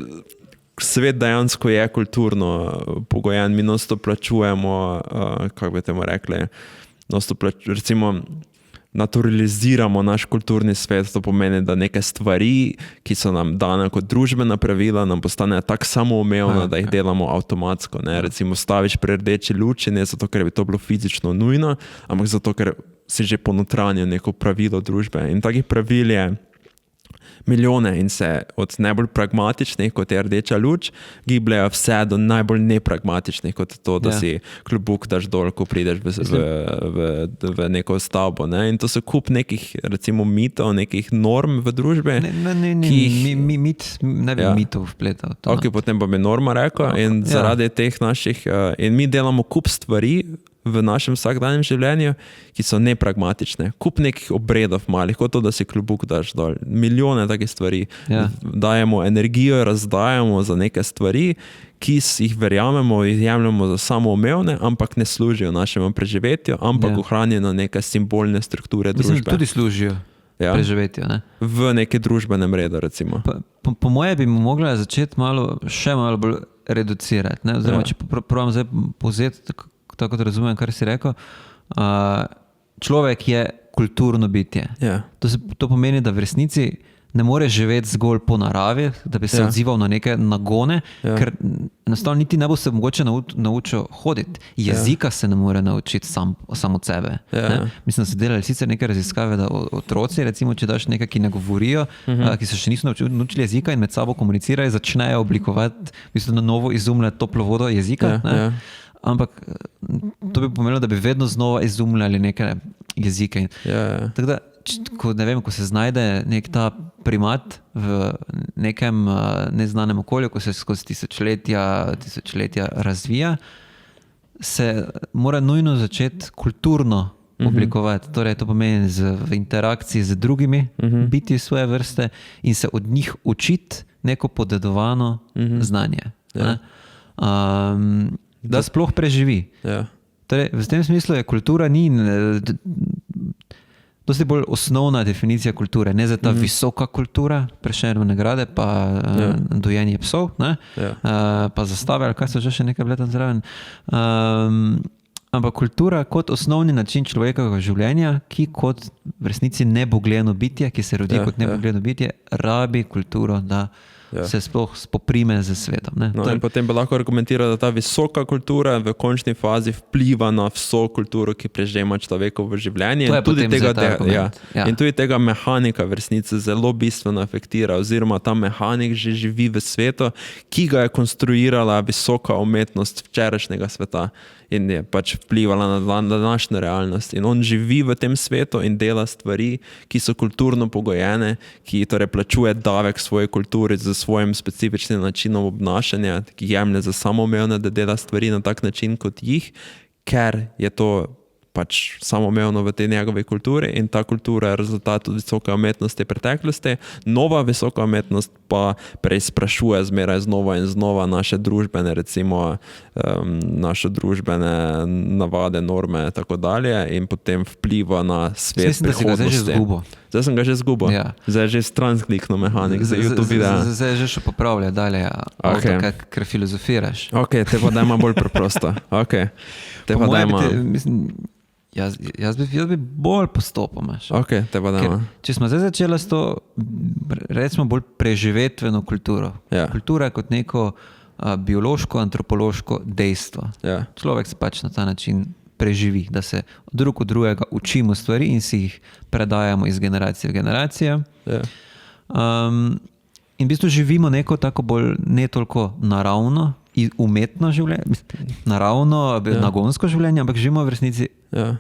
svet dejansko je kulturno pogojen, mi nosto plačujemo, kako bi temu rekli, recimo naturaliziramo naš kulturni svet, to pomeni, da neke stvari, ki so nam dane kot družbena pravila, nam postanejo tako samoumevne, da jih delamo avtomatsko. Ne? Recimo staviš pri rdeči luči, ne zato, ker bi to bilo fizično nujno, ampak zato, ker si že ponotranil neko pravilo družbe. In takih pravil je milijone in se od najbolj pragmatičnih, kot je rdeča luč, gibljajo vse do najbolj nepragmatičnih, kot to, da si klobuk daš dol, ko prideš v neko stavbo. Ne? In to so kup nekih, recimo, mitov, nekih norm v družbi. Ne bi mitov vpletal. Ok, potem pa bi norma rekla in zaradi teh naših, in mi delamo kup stvari v našem vsakdanjem življenju, ki so nepragmatične. Kup nekih obredov malih, kot to, da si klobuk daš dol. Milijone takih stvari. Dajemo energijo, razdajamo za neke stvari, ki jih verjamemo, jih jemljamo za samoumevne, ampak ne služijo našemu preživetju, ampak ohranjeno neke simbolne strukture družbe. Mislim, tudi služijo preživetju. Ne? V neke družbenem redu, recimo. Po moje bi mu mogla začeti še malo bolj reducirati. Ne? Oziroma, če provam zdaj povzeti, tako kot razumem, kar si rekel, človek je kulturno bitje. Ja. To pomeni, da v resnici ne more živeti zgolj po naravi, da bi se odzival na neke nagone, ker enostavno niti ne bo se mogoče naučil hoditi. Jezika se ne more naučiti sam od sebe. Ne? Mislim, da so delali sicer neke raziskave, da otroci, recimo, če daš nekaj, ki ne govorijo, ki se še niso naučili jezika in med sabo komunicirajo, začnejo oblikovati, v bistvu na novo izumljati toplo vodo jezika. Ampak to bi pomenilo, da bi vedno znova izumljali neke jezike. Tako da, ko se znajde nek ta primat v nekem neznanem okolju, ko se skozi tisočletja razvija, se mora nujno začeti kulturno oblikovati. Torej, to pomeni v interakciji z drugimi biti svoje vrste in se od njih učiti neko podedovano znanje. Da sploh preživi. Torej, v tem smislu je kultura ni dosti bolj osnovna definicija kulture, ne za ta visoka kultura, Prešernove nagrade, pa dojenje psov, pa zastave, ali kaj so že še nekaj bile tam zraven. Ampak kultura kot osnovni način človekovega življenja, ki kot v resnici nebogljeno bitje, ki se rodi kot nebogljeno bitje, rabi kulturo, da se sploh spoprime z svetom. In potem bi lahko argumentiral, da ta visoka kultura v končni fazi vpliva na vso kulturo, ki prežema človekovo življenje. In tudi tega mehanika v resnici zelo bistveno afektira, oziroma ta mehanik že živi v svetu, ki ga je konstruirala visoka umetnost včerajšnjega sveta in je pač vplivala na današnjo realnost. In on živi v tem svetu in dela stvari, ki so kulturno pogojene, ki torej plačuje davek svoje kulturi z svojim specifičnim načinom obnašanja, ki jemlje za samoumevno, da dela stvari na tak način kot jih, ker je to pač samoumevno v tej njegovi kulturi in ta kultura je rezultat od visoke umetnosti preteklosti. Nova visoka umetnost pa preizprašuje zmeraj znova in znova naše družbene, recimo naše družbene navade, norme in tako dalje in potem vpliva na svet prihodnosti. Zdaj sem ga že zgubil. Zdaj je že stransklikno mehanik za YouTube videa. Zdaj je že še popravlja dalje, ker filozofiraš. Ok, te pa dajmo bolj preprosto. Te pa dajmo. Jaz bi bolj postopoma. Ok, te pa dajmo. Če smo zdaj začeli s to, recimo bolj preživetveno kulturo. Kultura kot neko biološko, antropološko dejstvo. Človek se pač na ta način preživi, da se drug od drugega učimo stvari in si jih predajamo iz generacije v generacijo. In v bistvu živimo neko tako bolj ne toliko naravno, umetno življenje, naravno, nagonsko življenje, ampak živimo v resnici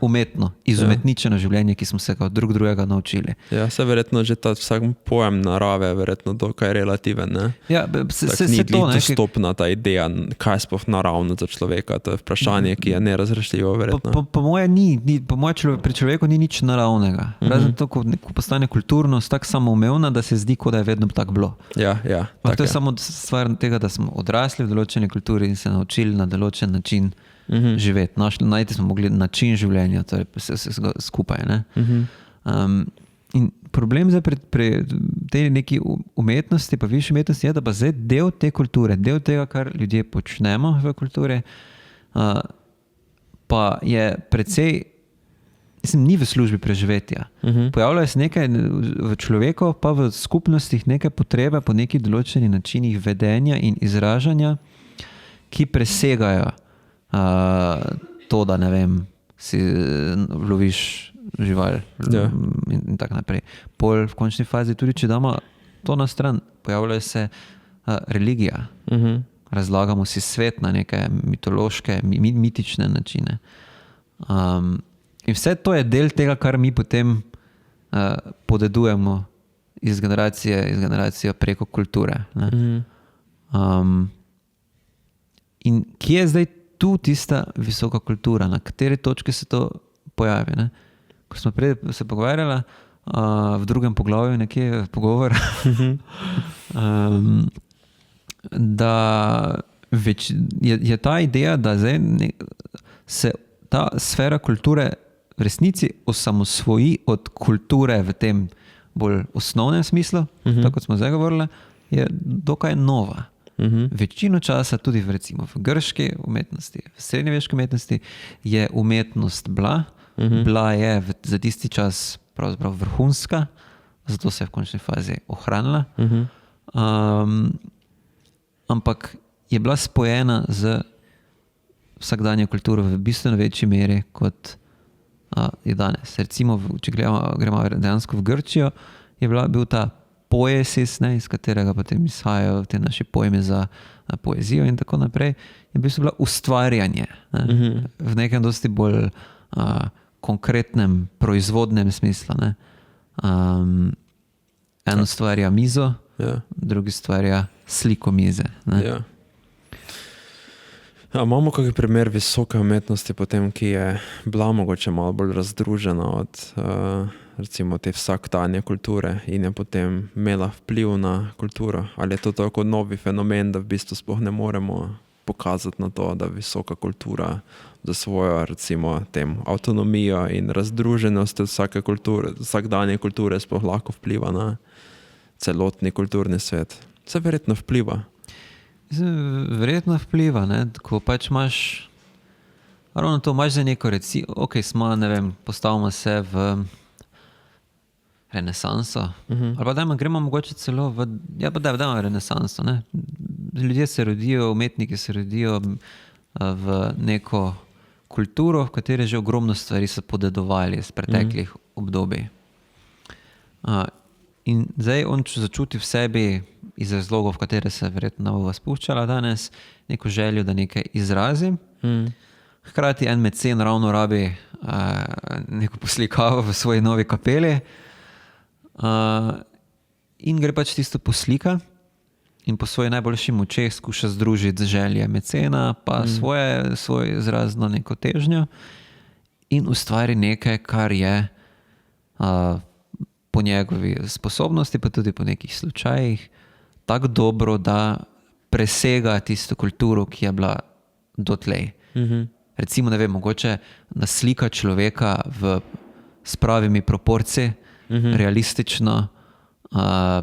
umetno, izumetničeno življenje, ki smo se ga od drugega naučili. Se verjetno že ta vsak pojem narave verjetno dokaj relativen, ne? Se to, ne? Dostopna ta ideja, kaj je sploh naravno za človeka, to je vprašanje, ki je nerazrešljivo verjetno. Po moje pri človeku ni nič naravnega. Razen to, ko postane kulturnost tako samoumevna, da se zdi, kot da je vedno tako bilo. To je samo stvar tega, da smo odrasli v določeni kulturi in se naučili na določen način živeti. Najti smo mogli način življenja, torej vse skupaj. In problem zdaj pri tej neki umetnosti, pa višji umetnosti je, da pa zdaj del te kulture, del tega, kar ljudje počnemo v kulturi, pa je precej, ni v službi preživetja. Pojavljajo se nekaj v človeku, pa v skupnostih neke potrebe po nekih določenih načinih vedenja in izražanja, ki presegajo to, da ne vem, si loviš žival in tako naprej. Pol v končni fazi, tudi če damo to na stran, pojavljajo se religija. Razlagamo si svet na neke mitološke, mitične načine. In vse to je del tega, kar mi potem podedujemo iz generacijo preko kulture. In kje je zdaj tu tista visoka kultura, na kateri točki se to pojavi? Ne? Ko smo prej se pogovarjali, v drugem poglavju nekje pogovor, da je ta ideja, da zdaj se ta sfera kulture v resnici osamosvoji od kulture v tem bolj osnovnem smislu, tako kot smo zdaj govorili, je dokaj nova. Večino časa tudi recimo v grški umetnosti, v srednjeveški umetnosti je umetnost bila bila je za tisti čas pravzaprav vrhunska, zato se je v končni fazi ohranila. Ampak je bila spojena z vsakdanjo kulturo v bistveno večji meri, kot je danes. Recimo, če gremo dejansko v Grčijo, je bil ta poesis, iz katerega potem izhajajo te naše pojme za poezijo in tako naprej, je bila ustvarjanje v nekem dosti bolj konkretnem, proizvodnem smislu. En ustvarja mizo, drugi ustvarja sliko mize. Imamo kakšen primer visoke umetnosti, potem, ki je bila mogoče malo bolj razdružena od recimo te vsakdanje kulture in je potem imela vpliv na kulturo? Ali je to tako novi fenomen, da v bistvu sploh ne moremo pokazati na to, da visoka kultura za svojo recimo tem avtonomijo in razdruženost vsake kulture, vsakdanje kulture sploh lahko vpliva na celotni kulturni svet? Se verjetno vpliva. Verjetno vpliva, ko pač imaš ravno to, imaš za neko smo, postavimo se v renesanso, ali pa gremo mogoče celo dajmo renesanso, Ljudje se rodijo, umetniki se rodijo v neko kulturo, v kateri že ogromno stvari so podedovali iz preteklih obdobij. In zdaj on začuti v sebi iz razlogov, v katere se verjetno bova spuščala danes, neko željo, da nekaj izrazi. Hkrati en mecen ravno rabi neko poslikavo v svoji novi kapeli in gre pač tisto poslika in po svoji najboljši močeh skuša združiti želje mecena pa svoj izrazno neko težnjo in ustvari nekaj, kar je po njegovi sposobnosti, pa tudi po nekih slučajih, tako dobro, da presega tisto kulturo, ki je bila dotlej. Recimo, mogoče naslika človeka s pravimi proporci, realistično,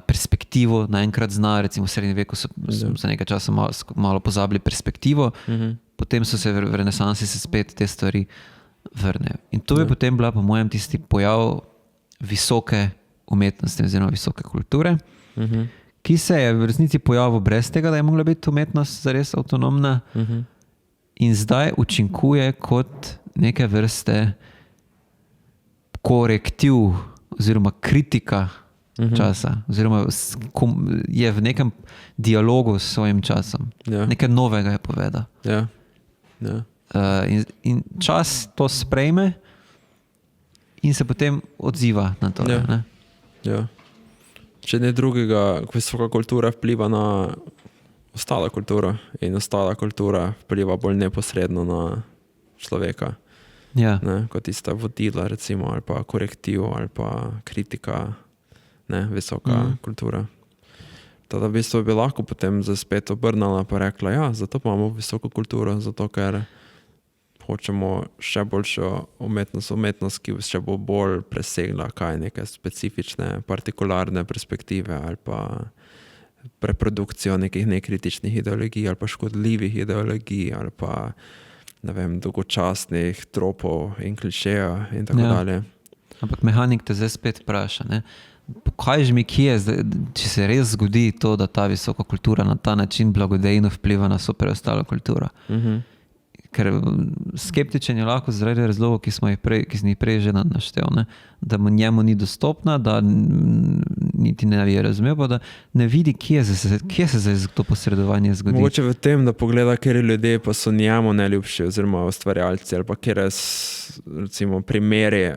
perspektivo naenkrat zna, recimo v srednjem veku so za nekaj časa malo pozabili perspektivo, potem so se v renesansi spet te stvari vrnejo. In to bi potem bila po mojem tisti pojav visoke umetnosti oziroma visoke kulture, ki se je v resnici pojavil brez tega, da je mogla biti umetnost zares avtonomna in zdaj učinkuje kot neke vrste korektiv oziroma kritika časa, oziroma je v nekem dialogu s svojim časom. Nekaj novega je povedal. In čas to sprejme in se potem odziva na to. Če ne drugega, visoka kultura vpliva na ostala kultura in ostala kultura vpliva bolj neposredno na človeka. Kot tista vodila recimo, ali pa korektiv, ali pa kritika, visoka kultura. Tada v bistvu bi lahko potem spet obrnala pa rekla, zato pa imamo visoko kulturo, zato ker hočemo še boljšo umetnost, ki še bo bolj presegla neke specifične, partikularne perspektive ali pa reprodukcijo nekih nekritičnih ideologij ali pa škodljivih ideologij ali pa dolgočasnih tropov in klišejev in tako dalje. Ampak mehanik te zdaj spet vpraša, pokaži mi, če se res zgodi to, da ta visoka kultura na ta način blagodejno vpliva na preostalo kulturo. Ker skeptičen je lahko zaradi razlogov, ki sem jih prej že naštel, da mu njemu ni dostopna, da niti ne bi razumel, pa da ne vidi, kje se zdaj to posredovanje zgodi. Mogoče v tem, da pogleda, kjer ljudje pa so njemu najljubši oziroma ustvarjalci ali pa kjer recimo primeri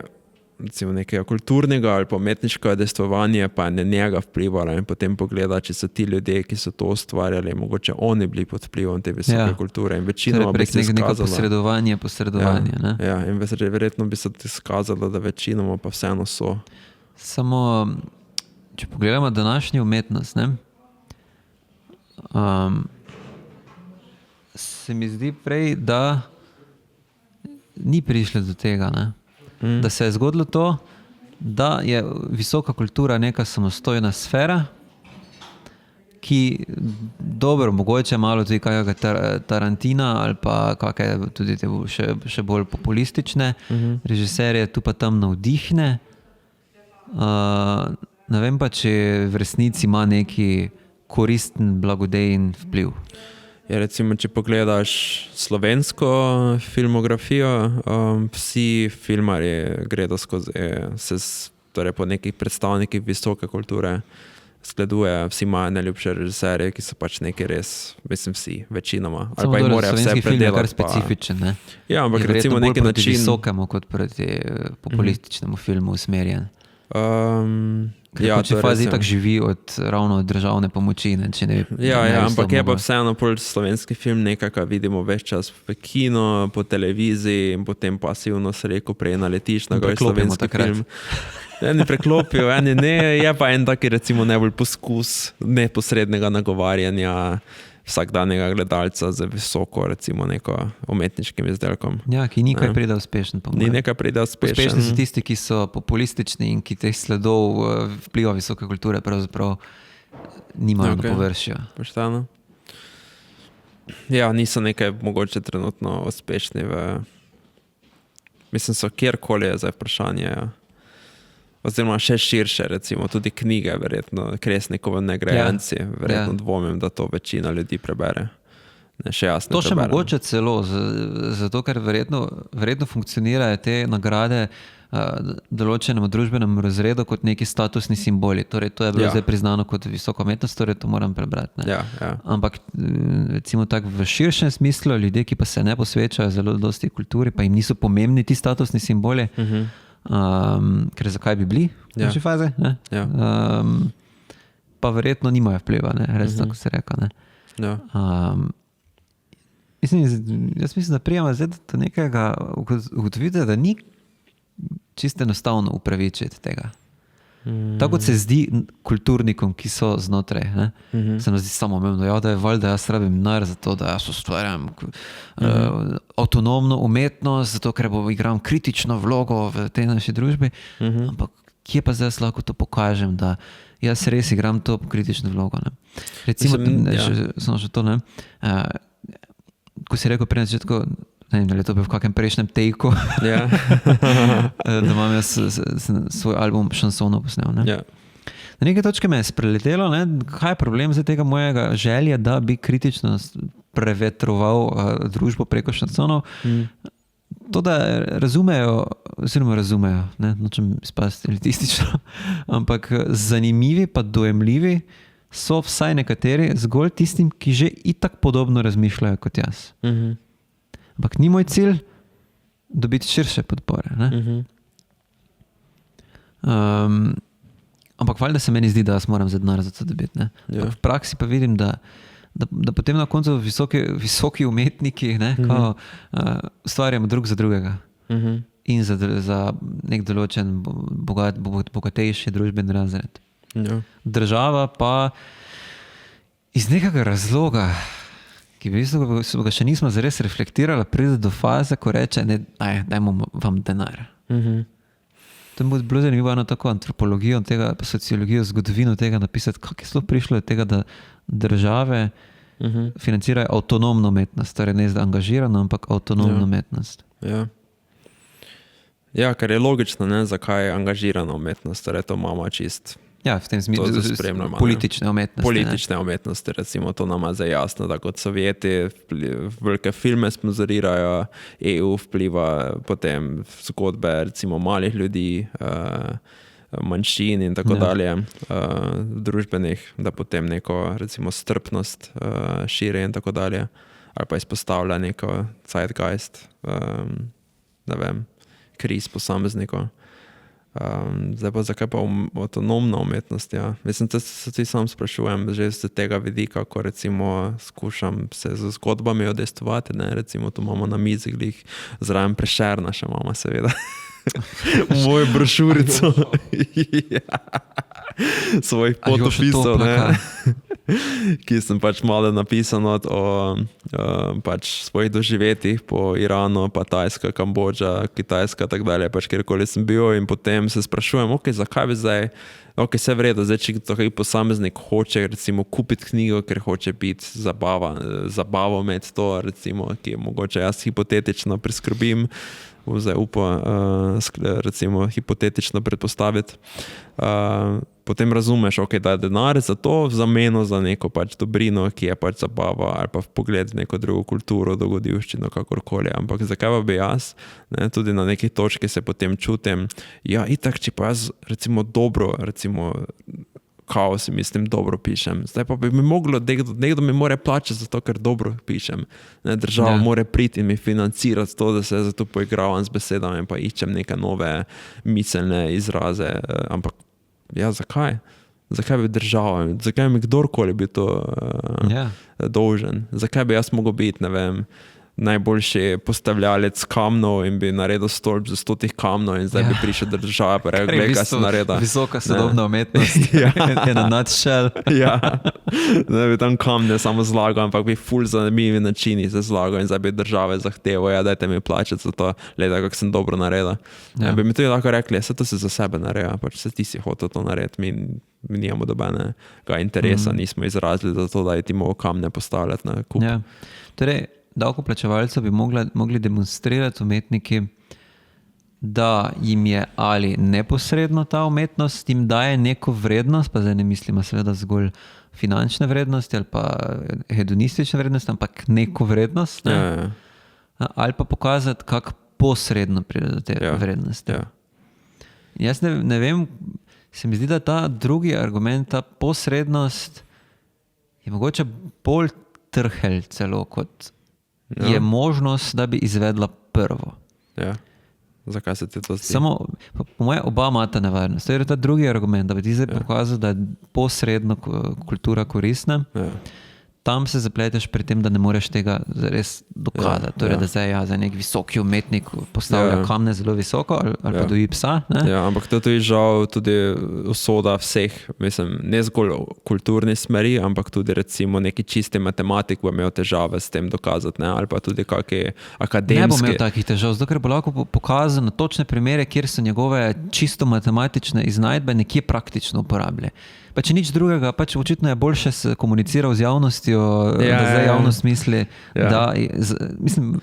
recimo nekega kulturnega ali pa umetniškega dejstvovanja pa je na njega vplivalo in potem pogleda, če so ti ljudje, ki so to ustvarjali, mogoče oni bili pod vplivom te visoke kulture in večinoma bi se izkazalo. Posredovanje. In verjetno bi se izkazalo, da večinoma pa vseeno so. Samo, če pogledamo današnjo umetnost, se mi zdi prej, da ni prišlo do tega, da se je zgodilo to, da je visoka kultura neka samostojna sfera, ki dobro, mogoče malo tudi kakega Tarantina ali pa kakšne tudi te še bolj populistične režiserje tu pa tam navdihne. Ne vem pa, če v resnici ima neki koristen, blagodejen vpliv. Ja, recimo, če pogledaš slovensko filmografijo, vsi filmarji gredo skozi, torej po nekih predstavnikih visoke kulture zgleduje, vsi imajo najljubše režiserje, ki so pač neki res, mislim vsi, večinoma. Samo Ali pa jim morajo vse slovenski film je predelati. kar specifičen, ne? Ja, ampak Je recimo verjetno neki bolj proti način... visokemu kot proti populističnemu filmu usmerjen. Ker Ja, če to je fazi res, ja. tak živi ravno od državne pomoči, ne, če ne bi... Ja, ne bi ampak je pa mogel. vseeno pol slovenski film nekaj, kar vidimo več čas v kino, po televiziji in potem pasivno se reko prej naletiš na goj Preklopimo slovenski takrat. film. Eni preklopijo, eni ne, je pa en taki recimo najbolj poskus neposrednega nagovarjanja vsakdanjega gledalca z visoko recimo neko umetniškim izdelkom. Ja, ki ni kaj pride uspešen. Po Ni mojem. nekaj pride uspešen. Uspešni so tisti, ki so populistični in ki teh sledov vpliva visoke kulture pravzaprav nimajo na površju. Pošteno. Ja, niso nekaj mogoče trenutno uspešni v... Mislim, so kjerkoli je zdaj vprašanje. Ja. Oziroma še širše, recimo, tudi knjige, verjetno, Kresnikovi nagrajenci, verjetno dvomim, da to večina ljudi prebere. Ne, še jaz ne To še preberem. mogoče celo, zato ker verjetno funkcionirajo te nagrade določenemu družbenemu razredu kot neki statusni simboli. Torej, to je bilo zdaj priznano kot visoko umetnost, torej to moram prebrati. Ne? Ja, ja. Ampak recimo tako v širšem smislu, ljudje, ki pa se ne posvečajo zelo dosti kulturi, pa jim niso pomembni ti statusni simboli, ker zakaj bi bili v naši fazi, ne? Ja. Pa verjetno nimajo vpliva, ne? Res tako se reka. Ne? Ja. Jaz mislim, da prijema zdaj do nekega ugotovite, da ni čisto enostavno upravičiti tega. Tako kot se zdi kulturnikom, ki so znotraj, ne? Se nam zdi samoumevno, ja, da je valjda jaz rabim denar za to, da jaz ustvarjam avtonomno umetnost, zato ker igram kritično vlogo v tej naši družbi, ampak kje pa zdaj jaz lahko to pokažem, da jaz res igram to kritično vlogo. Ne? Recimo, samo še to, ne? Ko si rekel prej na začetku, ne vem, da je to bil v kakšnem prejšnjem tejku, Ja. da imam jaz svoj album šansonov posnel. Ne? Ja. Na neke točke me je spreletelo, ne? Kaj je problem za tega mojega želje, da bi kritično prevetroval družbo preko šansonov. To, da razumejo, ne? Nočem izpasti elitistično, ampak zanimivi pa dojemljivi so vsaj nekateri zgolj tistim, ki že itak podobno razmišljajo kot jaz. Ampak ni moj cilj dobiti širše podpore. Ne? Ampak valjda se meni zdi, da jaz moram za denar za to dobiti. Ne? Ja. V praksi pa vidim, da potem na koncu visoki umetniki ustvarjamo drug za drugega. In za nek določen bogatejši družbeni razred. Ja. Država pa iz nekega razloga, ki v bistvu ga še nismo zares reflektirali, pride do faze, ko reče, dajmo vam denar. To bi bilo zanimivo na tako antropologijo tega, pa sociologijo, zgodovino tega napisati, kako je sploh prišlo od tega, da države financirajo avtonomno umetnost, torej ne zdaj angažirano, ampak avtonomno umetnost. Ja. Ja, ker je logično, ne, zakaj je angažirana umetnost, torej to imamo čist. Ja, v tem smislu politične umetnosti. Politične umetnosti, recimo, to nama zdaj jasno, da kot Sovjeti velike filme sponzorirajo, EU vpliva potem zgodbe recimo malih ljudi, manjšin in tako dalje, družbenih, da potem neko recimo strpnost širi in tako dalje, ali pa izpostavlja neko zeitgeist, ne vem, kriz posameznikov. Zdaj pa zakaj pa avtonomna umetnost, ja. Mislim, da se ti sam sprašujem, že z tega vidika, ko recimo skušam se z zgodbami odestovati, ne, recimo tu imamo na mizi glih zraven Prešerna še imamo seveda. Mojo brošurico. Ja. Svojih potopisov, ne. ki sem pač malo napisal o pač svojih doživetjih po Iranu, pa Tajska, Kambodža, Kitajska, tak dalje, pač kjerkoli sem bil in potem se sprašujem, zakaj bi zdaj, vse vredo, zdaj, če taki posameznik hoče recimo kupiti knjigo, ker hoče biti zabavo med to, recimo, ki mogoče jaz hipotetično priskrbim, zdaj recimo hipotetično predpostaviti, potem razumeš, da je denar za to v zameno za neko pač dobrino, ki je pač zabava ali pa pogled v neko drugo kulturo, dogodivščino, kakorkoli. Ampak zakaj pa bi jaz, tudi na neki točki se potem čutim, itak, če pa jaz recimo dobro, kao si mislim, dobro pišem. Zdaj pa bi mi moglo, nekdo mi more plačati zato, ker dobro pišem. Država more priti in mi financirati to, da se zato poigravam z besedami in pa iščem neke nove miselne izraze. Ampak, zakaj? Zakaj bi država? Zakaj bi kdorkoli bi to dolžen? Zakaj bi jaz mogel biti, ne vem, najboljši postavljalec kamnov in bi naredil stolp za 100 kamnov in zdaj bi prišel do države pa rekel, gledaj, kaj se nareda. Visoka sodobna umetnost, je na nutshell. Da bi tam kamne samo zlagal, ampak bi ful zanimivi načini se zlagal in zdaj bi države zahteval, dajte mi plačati za to, gledaj, kako sem dobro naredil. Bi mi tudi lahko rekli, to si za sebe naredil, pač se ti si hotel to narediti, mi nijamo dobenega interesa, nismo izrazili za to, da je ti mogo kamne postavljati na kup. Torej, davkoplačevalcev bi mogli demonstrirati umetniki, da jim je ali neposredno ta umetnost jim daje neko vrednost, pa zdaj ne mislimo seveda zgolj finančne vrednosti ali pa hedonistične vrednosti, ampak neko vrednost, ali pa pokazati, kako posredno pride do te vrednosti. Jaz ne vem, se mi zdi, da ta drugi argument, ta posrednost je mogoče bolj trhelj celo kot je možnost, da bi izvedla prvo. Zakaj se ti to zdi? Samo, po moje, oba imata nevarnost. To je ta drugi argument, da bi ti zdaj pokazal, da je posredno kultura koristna. Tam se zapleteš pri tem, da ne moreš tega res dokazati. Torej, da zdaj nek visoki umetnik postavlja kamne zelo visoko ali pa doji psa. Ampak to je žal tudi usoda vseh, mislim, ne zgolj kulturni smeri, ampak tudi recimo neki čisti matematik bo imel težave s tem dokazati, ali pa tudi kakšni akademski. Ne bo imel takih težav, zato ker bo lahko pokazal na točne primere, kjer so njegove čisto matematične iznajdbe nekje praktično uporabljene. Pa če nič drugega, pač očitno je boljše se komuniciral z javnostjo, da zdaj javnost misli, da mislim,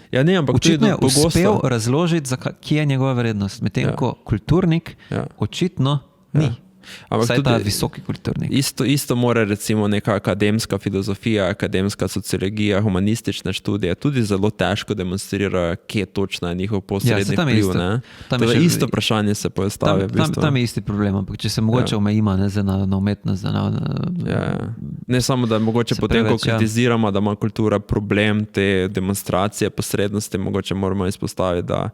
očitno je uspel razložiti, kje je njegova vrednost. Medtem ko kulturnik očitno ni. Vsaj ta visoki kulturnik. Isto mora recimo neka akademska filozofija, akademska sociologija, humanistične študije tudi zelo težko demonstrirajo, kje točno je njihov posredni vpliv. Isto vprašanje se postavi. Tam je isti problem, ampak če se mogoče omejima na umetnost. Ne samo, da mogoče potem, ko kritiziramo, da ima kultura problem te demonstracije posrednosti, mogoče moramo izpostaviti, da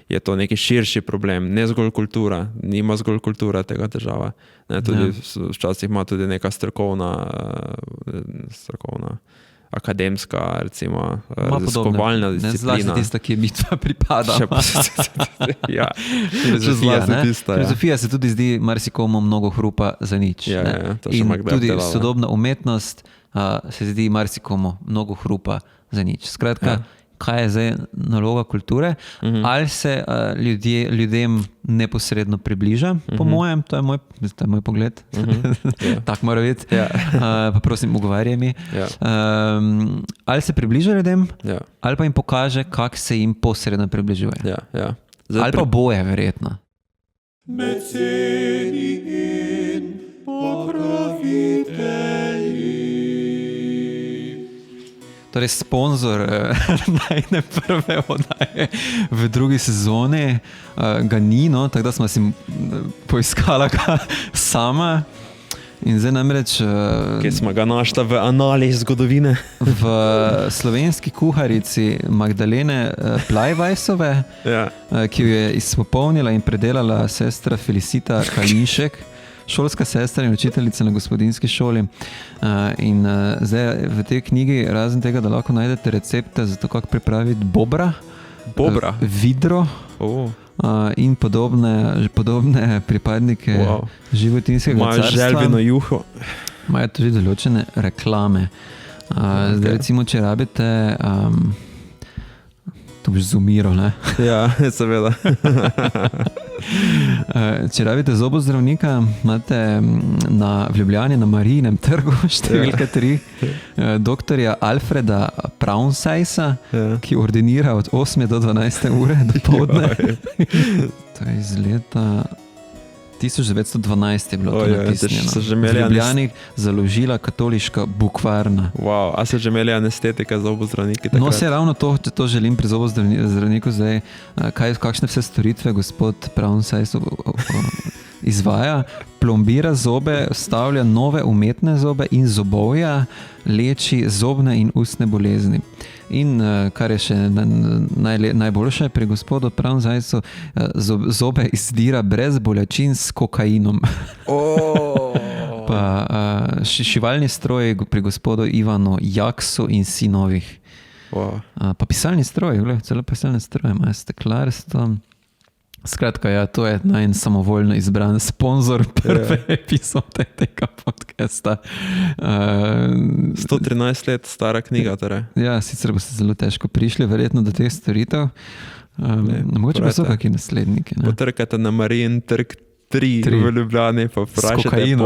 je to neki širši problem, ne zgolj kultura, nima zgolj kultura tega težava. Včasih ima tudi neka strokovna akademska, recimo, raziskovalna disciplina. Zlasti tista, ki je mi tva pripada. Filozofija se tudi zdi marsikomu mnogo hrupa za nič. In tudi sodobna umetnost se zdi marsikomu mnogo hrupa za nič. Skratka, kaj je zdaj naloga kulture? Ali se ljudem neposredno približa, po mojem, to je moj pogled. Tak mora biti. Pa prosim, ugovarjaj mi. Ali se približa ljudem, ali pa jim pokaže, kako se jim posredno približuje. Ali pa boje, verjetno. Meceni in pokrovitelji. Torej, sponzor najne prve oddaje v drugi sezoni ga ni, tako da smo si poiskala ga sama. In zdaj namreč... Kje smo ga našla v analiz zgodovine? V slovenski kuharici Magdalene Plajvajsove, ki jo je izpopolnila in predelala sestra Felicita Kalinšek, šolska sestra in učiteljica na gospodinjski šoli. In zdaj v tej knjigi, razen tega, da lahko najdete recepte za to, kako pripraviti bobra, vidro in podobne pripadnike životinjskega carstva. Imajo želvino juho. Imajo tudi določene reklame. Zdaj recimo, če rabite, to boš zoomiral, ne? Ja, seveda. Če rabite zobozdravnika, imate v Ljubljani na Marijinem trgu številka 3 doktorja Alfreda Braunseisa, ki ordinira od 8 do 12 ure dopoldne. To je iz leta 1912 je bilo to natisnjeno. V Ljubljani založila katoliška bukvarna. Wow, a so že imeli anestetika zobozdravniki takrat? No, se ravno to želim pri zobozdravniku zdaj. Kakšne vse storitve gospod Braunseis izvaja? Plombira zobe, vstavlja nove umetne zobe in zobovja, leči zobne in ustne bolezni. In kar je še najboljše pri gospodu Braunseisu, zobe izdira brez bolečin s kokainom. Pa šivalni stroj pri gospodu Ivanu Jaksu in sinovih. Pa pisalni stroj, celo pisalne stroje imajo, steklarstvo. Skratka, ja, to je en samovoljno izbran sponzor prve epizode tega podcasta. 113 let stara knjiga, torej. Ja, sicer boste zelo težko prišli, verjetno do teh storitev. Mogoče pa so kakšni nasledniki. Potrkate na Marijin trg 3 v Ljubljani, pa vprašate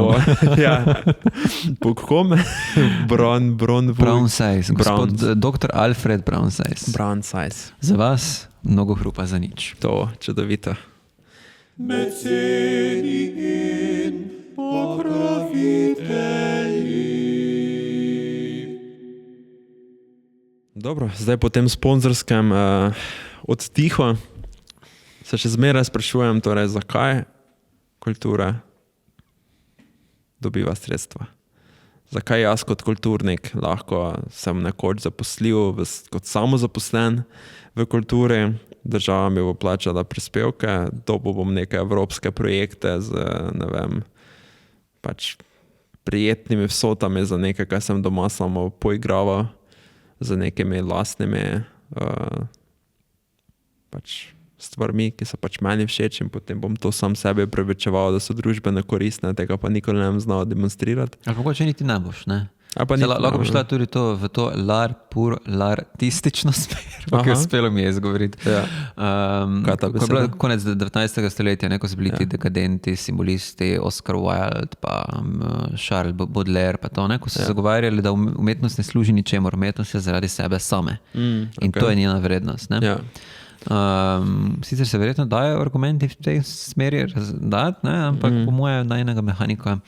po kom? Braunseis, gospod dr. Alfred Braunseis. Za vas mnogo hrupa za nič. To, čudovito. Meceni in pokrovitelji. Dobro, zdaj po tem sponzorskem odtihu se še zmeraj sprašujem, torej, zakaj kultura dobiva sredstva. Zakaj jaz kot kulturnik lahko sem nekoč zaposljiv kot samozaposlen v kulturi, država mi bo plačala prispevke, dobil bom neke evropske projekte z, ne vem, pač prijetnimi vsotami za nekaj, kar sem doma samo poigraval, z nekimi lastnimi pač stvarmi, ki so pač meni všeč, in potem bom to sam sebe prevečeval, da so družbeno koristne, tega pa nikoli ne bom znal demonstrirati. Ali mogoče niti ne boš, ne? Lahko bi šla tudi v to lartistično smer, ki uspelo mi je izgovoriti. Ja. Kaj ta beseda? Konec 19. stoletja, ko so bili ti dekadenti, simbolisti, Oscar Wilde, pa Charles Baudelaire, pa to, ko so zagovarjali, da umetnost ne služi ničemur, umetnost je zaradi sebe same. In to je njena vrednost, ne? Ja. Sicer se verjetno dajo argumenti v tej smeri dati, ampak po moje najnega mehanika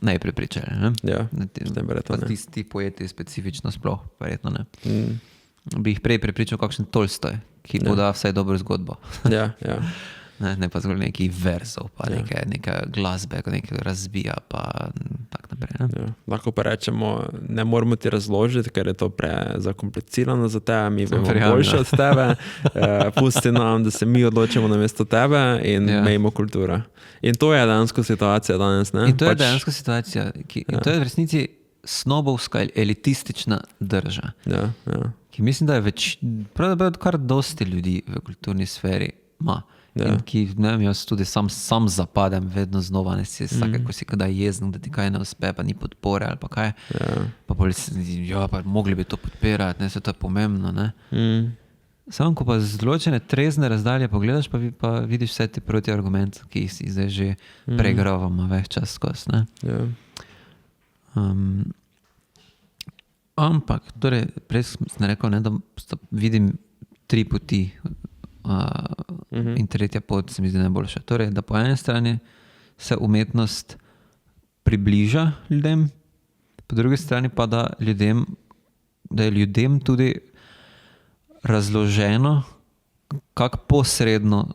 ne je prepričali. Ne? Ja, verjetno ne. Tisti poeti specifično sploh, verjetno ne. Bi jih prej prepričal kakšen Tolstoj, ki poda vsaj dobro zgodbo. Ja. Ne pa zgolj neki verzov, pa neka glasbe, ko nekaj razvija, pa tak naprej. Ne? Ja. Lahko pa rečemo, ne moramo ti razložiti, ker je to prezakomplicirano za tebe, mi bomo boljše od tebe, pusti nam, da se mi odločimo namesto tebe in imejmo kulturo. In to je dejansko situacija danes, ne? In to je dejansko situacija, in to je v resnici snobovska elitistična drža. Ja. Ki mislim, da je pravzaprav kar dosti ljudi v kulturni sferi ima. In ki, ne vem, jaz tudi sam zapadem vedno znova, ne si vsake, ko si kdaj jezen, da ti kaj ne uspe, pa ni podpore ali pa kaj. Pa pa mogli bi to podpirati, ne, se to je pomembno, ne. Samo, ko pa z določene trezne razdalje pogledaš, pa vidiš vse te protiargumente, ki si zdaj že pregravamo več čas skozi, ne. Ampak, torej, prej sem rekel, ne, da vidim 3 poti, in tretja pot se mi zdi najboljša. Torej, da po eni strani se umetnost približa ljudem, po drugi strani pa da je ljudem tudi razloženo, kako posredno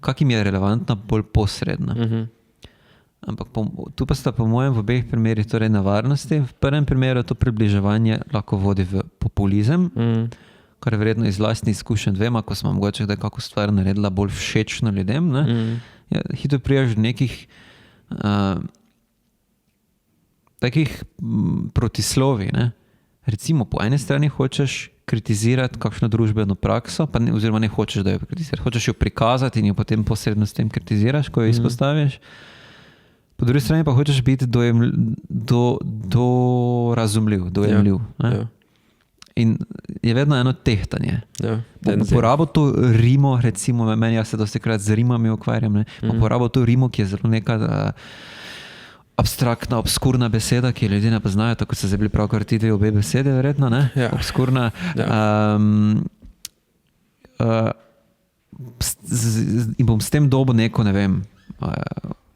kak jim je relevantna bolj posredna. Ampak tu pa sta po mojem v obeh primerih torej nevarnosti. V prvem primeru to približevanje lahko vodi v populizem, kar je verjetno iz lastnih izkušenj dvema, ko smo mogoče kdaj kako stvar naredila bolj všečno ljudem. Hitro prijaš do nekih takih protislovi. Ne? Recimo, po eni strani hočeš kritizirati kakšno družbeno prakso, oziroma ne hočeš, da jo kritiziraš. Hočeš jo prikazati in jo potem posredno s tem kritiziraš, ko jo izpostaviš. Po drugi strani pa hočeš biti dojemljiv. Ja. In je vedno eno tehtanje. Ja. Uporabo to rimo, recimo, meni jaz se dosti krat z rimami ukvarjam, ne? Uporabo to rimo, ki je zelo neka abstraktna, obskurna beseda, ki ljudje ne poznajo, tako so zdaj bili pravkar ti dve obe besede, verjetno, ne? Ja. Obskurna. Ja. In bom s tem dobil neko, ne vem,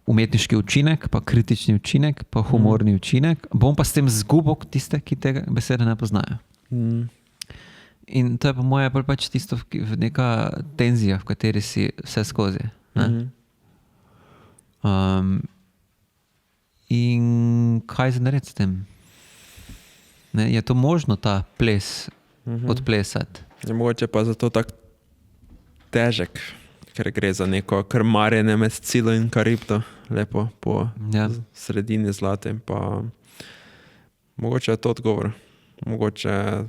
umetniški učinek, pa kritični učinek, pa humorni učinek, bom pa s tem zgubil tiste, ki te besede ne poznajo. In to je po moje pač tisto neka tenzija, v kateri si vse skozi. Ne? In kaj zdaj narediti s tem? Ne? Je to možno ta ples odplesati? Je mogoče pa zato tako težek, ker gre za neko krmarjenje med Scilo in Karibdo, lepo po sredini zlate. Pa mogoče je to odgovor. Mogoče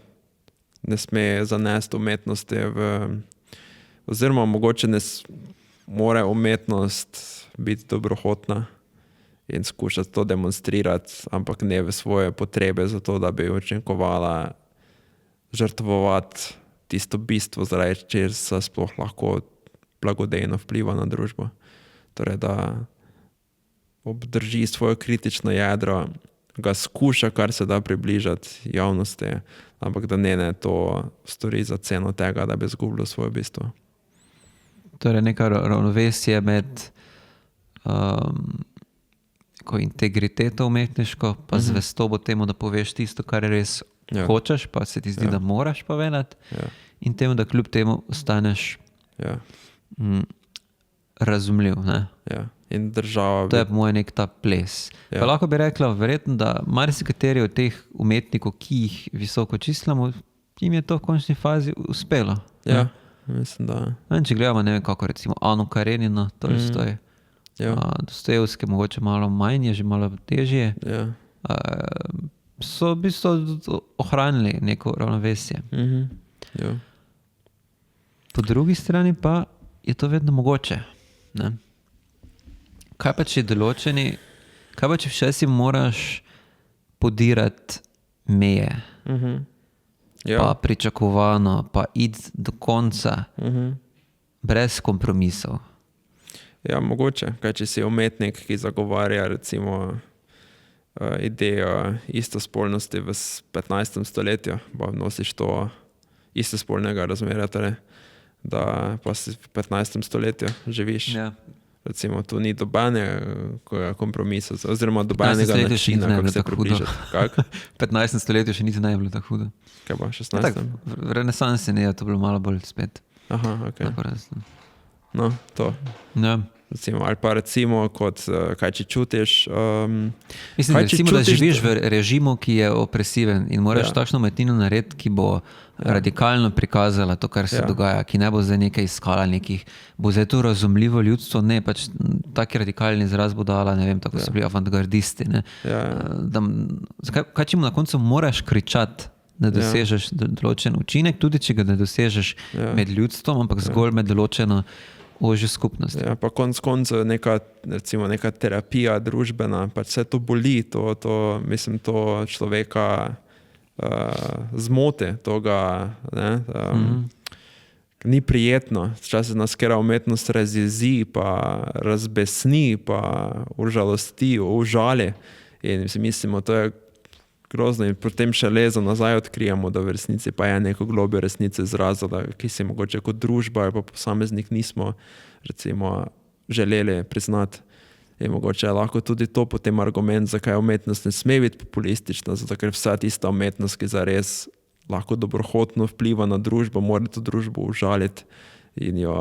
ne sme zanesti umetnosti oziroma mogoče mora umetnost biti dobrohotna in skušati to demonstrirati, ampak ne v svoje potrebe za to, da bi učinkovala žrtvovati tisto bistvo, zaradi česa sploh lahko blagodejno vpliva na družbo. Torej, da obdrži svoje kritično jedro, ga skuša, kar se da približati javnosti, ampak da ne to stori za ceno tega, da bi izgubilo svoje bistvo. Torej, neka ravnovesje med integriteto umetniško, pa zvestobo temu, da poveš tisto, kar res hočeš, pa se ti zdi, da moraš povedati, in temu, da kljub temu ostaneš razumljiv. Ne? Ja. In država to je moj nek ta ples. Pa lahko bi rekla, verjetno, da marsikateri od teh umetnikov, ki jih visoko čislamo, jim je to v končni fazi uspelo. Ja, mislim, da. Če gledamo, ne vem, kako recimo Anu Karenino, Tolstoj, Dostojevski, mogoče malo manj, je že malo težje, so v bistvu ohranili neko ravnovesje. Ja. Po drugi strani pa je to vedno mogoče. Ne? Kaj pa če včasih moraš podirati meje, pa pričakovano, pa iti do konca, brez kompromisov? Ja, mogoče. Kaj če si umetnik, ki zagovarja recimo idejo istospolnosti v 15. stoletju, pa nosiš to istospolnega razmerja, torej, da pa si v 15. stoletju živiš. Ja. Recimo, tu ni dobenega kompromisa, oziroma dobenega načina, kako se približati. V 15. stoletju še niti ne je bilo tako hudo. Kaj pa, 16. V renesansi je to bilo malo bolj spet. Aha, ok. No, to. Ja. Recimo, ali pa recimo, kot kaj če čutiš. Mislim, recimo, da živiš v režimu, ki je opresiven in moraš takšno umetnino narediti, ki bo radikalno prikazala to, kar se dogaja, ki ne bo zdaj nekaj iskala nekih, bo zdaj to razumljivo ljudstvo, ne, pač taki radikalni izraz bo dala, ne vem, tako so bili avantgardisti. Ne. Kaj če mu na koncu moraš kričati, da dosežeš določen učinek, tudi če ga ne dosežeš med ljudstvom, ampak zgolj med določeno ožjo skupnost. Ja, pa konc koncev neka terapija družbena, pač vse to boli, mislim, to človeka zmote, to ga ni prijetno. Včasih nas kera umetnost razjezi, pa razbesni, pa užalosti, užali. In mislimo, to je grozno in potem še lezo nazaj odkrijemo, da v resnici pa je neko globjo resnice izrazila, ki si mogoče kot družba ali pa posameznik nismo recimo želeli priznati. In mogoče je lahko tudi to potem argument, zakaj umetnost ne sme biti populistična, zato ker vsa tista umetnost, ki zares lahko dobrohotno vpliva na družbo, mora to družbo užaliti in jo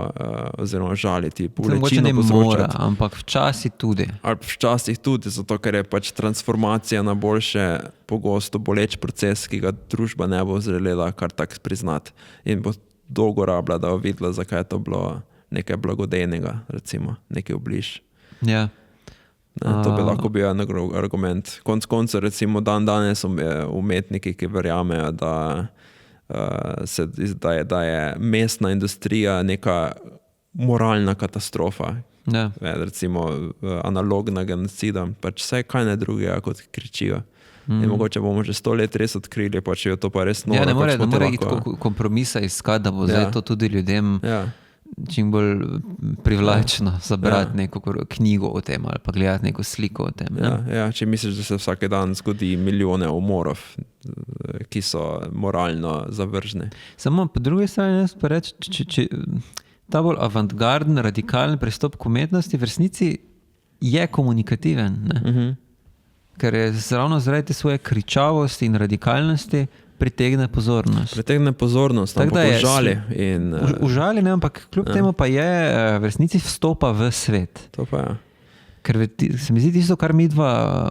oziroma žaliti, bolečino povzročati. Ampak včasih tudi. Ali včasih tudi, zato ker je pač transformacija na boljše pogosto boleč proces, ki ga družba ne bo želela kar tak priznati. In bo dolgo rabila, da bo videla, zakaj je to bilo nekaj blagodejnega, recimo, nekaj obliž. Ja. To bi lahko bil en argument. Konec koncev, recimo, danes so umetniki, ki verjamejo, da je mestna industrija neka moralna katastrofa, Ja. recimo analogna genocida, pač vse kaj ne drugega, kot kričijo. In mogoče bomo že 100 let res odkrili, pa če je to pa res noro. Ja, ne more, kako ne smo te more iti kompromisa iskati, da bo zdaj to tudi ljudem čim bolj privlačno zabrati neko knjigo o tem ali pa gledati neko sliko o tem. Ne? Če misliš, da se vsak dan zgodi milijone umorov, ki so moralno zavržni. Samo po drugi strani jaz pa reči, če ta bolj avantgarden, radikalen pristop k umetnosti v resnici je komunikativen. Ne? Ker je ravno zaradi te svoje kričavosti in radikalnosti pritegne pozornost. Pritegne pozornost, ampak užali. Užali, ne, ampak kljub temu pa je v resnici vstopa v svet. To pa je. Ker se mi zdi tisto, kar mi dva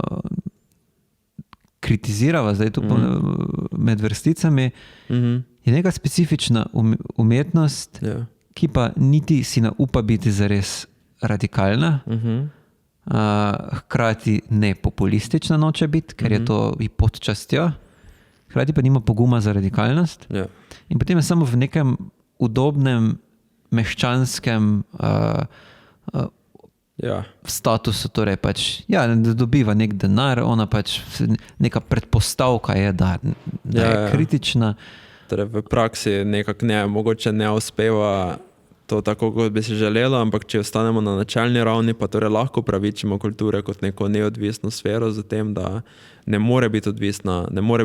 kritizirava zdaj tu med vrsticami, je neka specifična umetnost, ki pa niti si ne upa biti zares radikalna, hkrati ne populistična noče biti, ker je to i pod častjo, hkrati pa nima poguma za radikalnost. In potem je samo v nekem udobnem, meščanskem statusu, torej pač, da dobiva nek denar, ona pač neka predpostavka je, da je kritična. Torej v praksi nekako mogoče ne uspeva to tako, kot bi si želelo, ampak če ostanemo na načelni ravni, pa torej lahko pravičimo kulture kot neko neodvisno sfero za tem, da ne more biti odvisna, ne more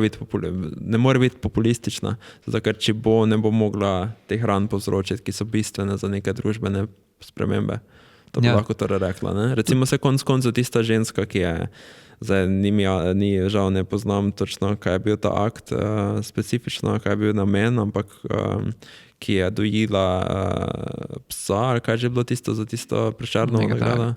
biti populistična, zato ker če ne bo mogla teh ran povzročiti, ki so bistvene za neke družbene spremembe. To bi lahko torej rekla. Ne? Recimo se konec koncev tista ženska, ki je, zdaj ni žal ne poznam točno, kaj je bil ta akt specifično, kaj je bil namen, ampak ki je dojila psa, ali kaj že bilo tisto za tisto Prešernovo nagrado.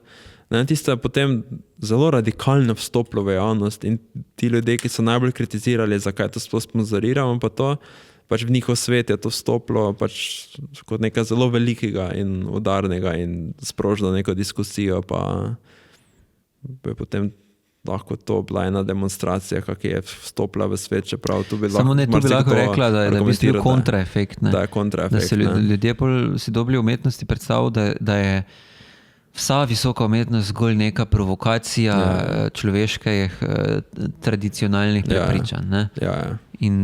Tisto je potem zelo radikalno vstopilo v javnost in ti ljudje, ki so najbolj kritizirali, zakaj to sploh sponzoriramo, pa to pač v njihov svet je to vstopilo pač kot nekaj zelo velikega in udarnega in sprožilo neko diskusijo, pa je potem lahko to bila ena demonstracija, kak je vstopila v svet, čeprav tu bi lahko... Samo ne, tu bi lahko rekla, da je v bistvu kontraefekt. Da je kontraefekt. Da se ljudje si dobili umetnosti predstavili, da je vsa visoka umetnost zgolj neka provokacija človeških tradicionalnih prepričanj. In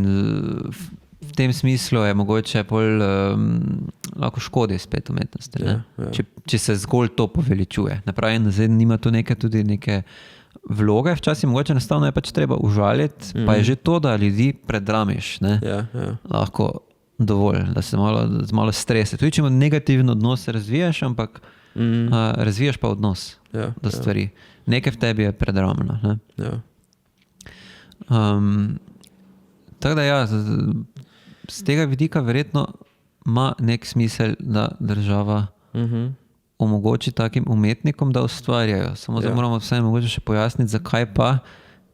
v tem smislu je mogoče bolj lahko škodi spet umetnosti. Če se zgolj to poveličuje. Napravim, da nima tu tudi neke vloge, včasih mogoče enostavno je pač treba užaliti, pa je že to, da ljudi predramiš, lahko dovolj, da se malo strese. Tudi če ima negativen odnos, razvijaš, ampak razvijaš pa odnos do stvari. Nekaj v tebi je predramno. Tako da z tega vidika verjetno ima nek smisel, da država omogoči takim umetnikom, da ustvarjajo. Samo zdaj moramo vsaj mogoče še pojasniti, zakaj pa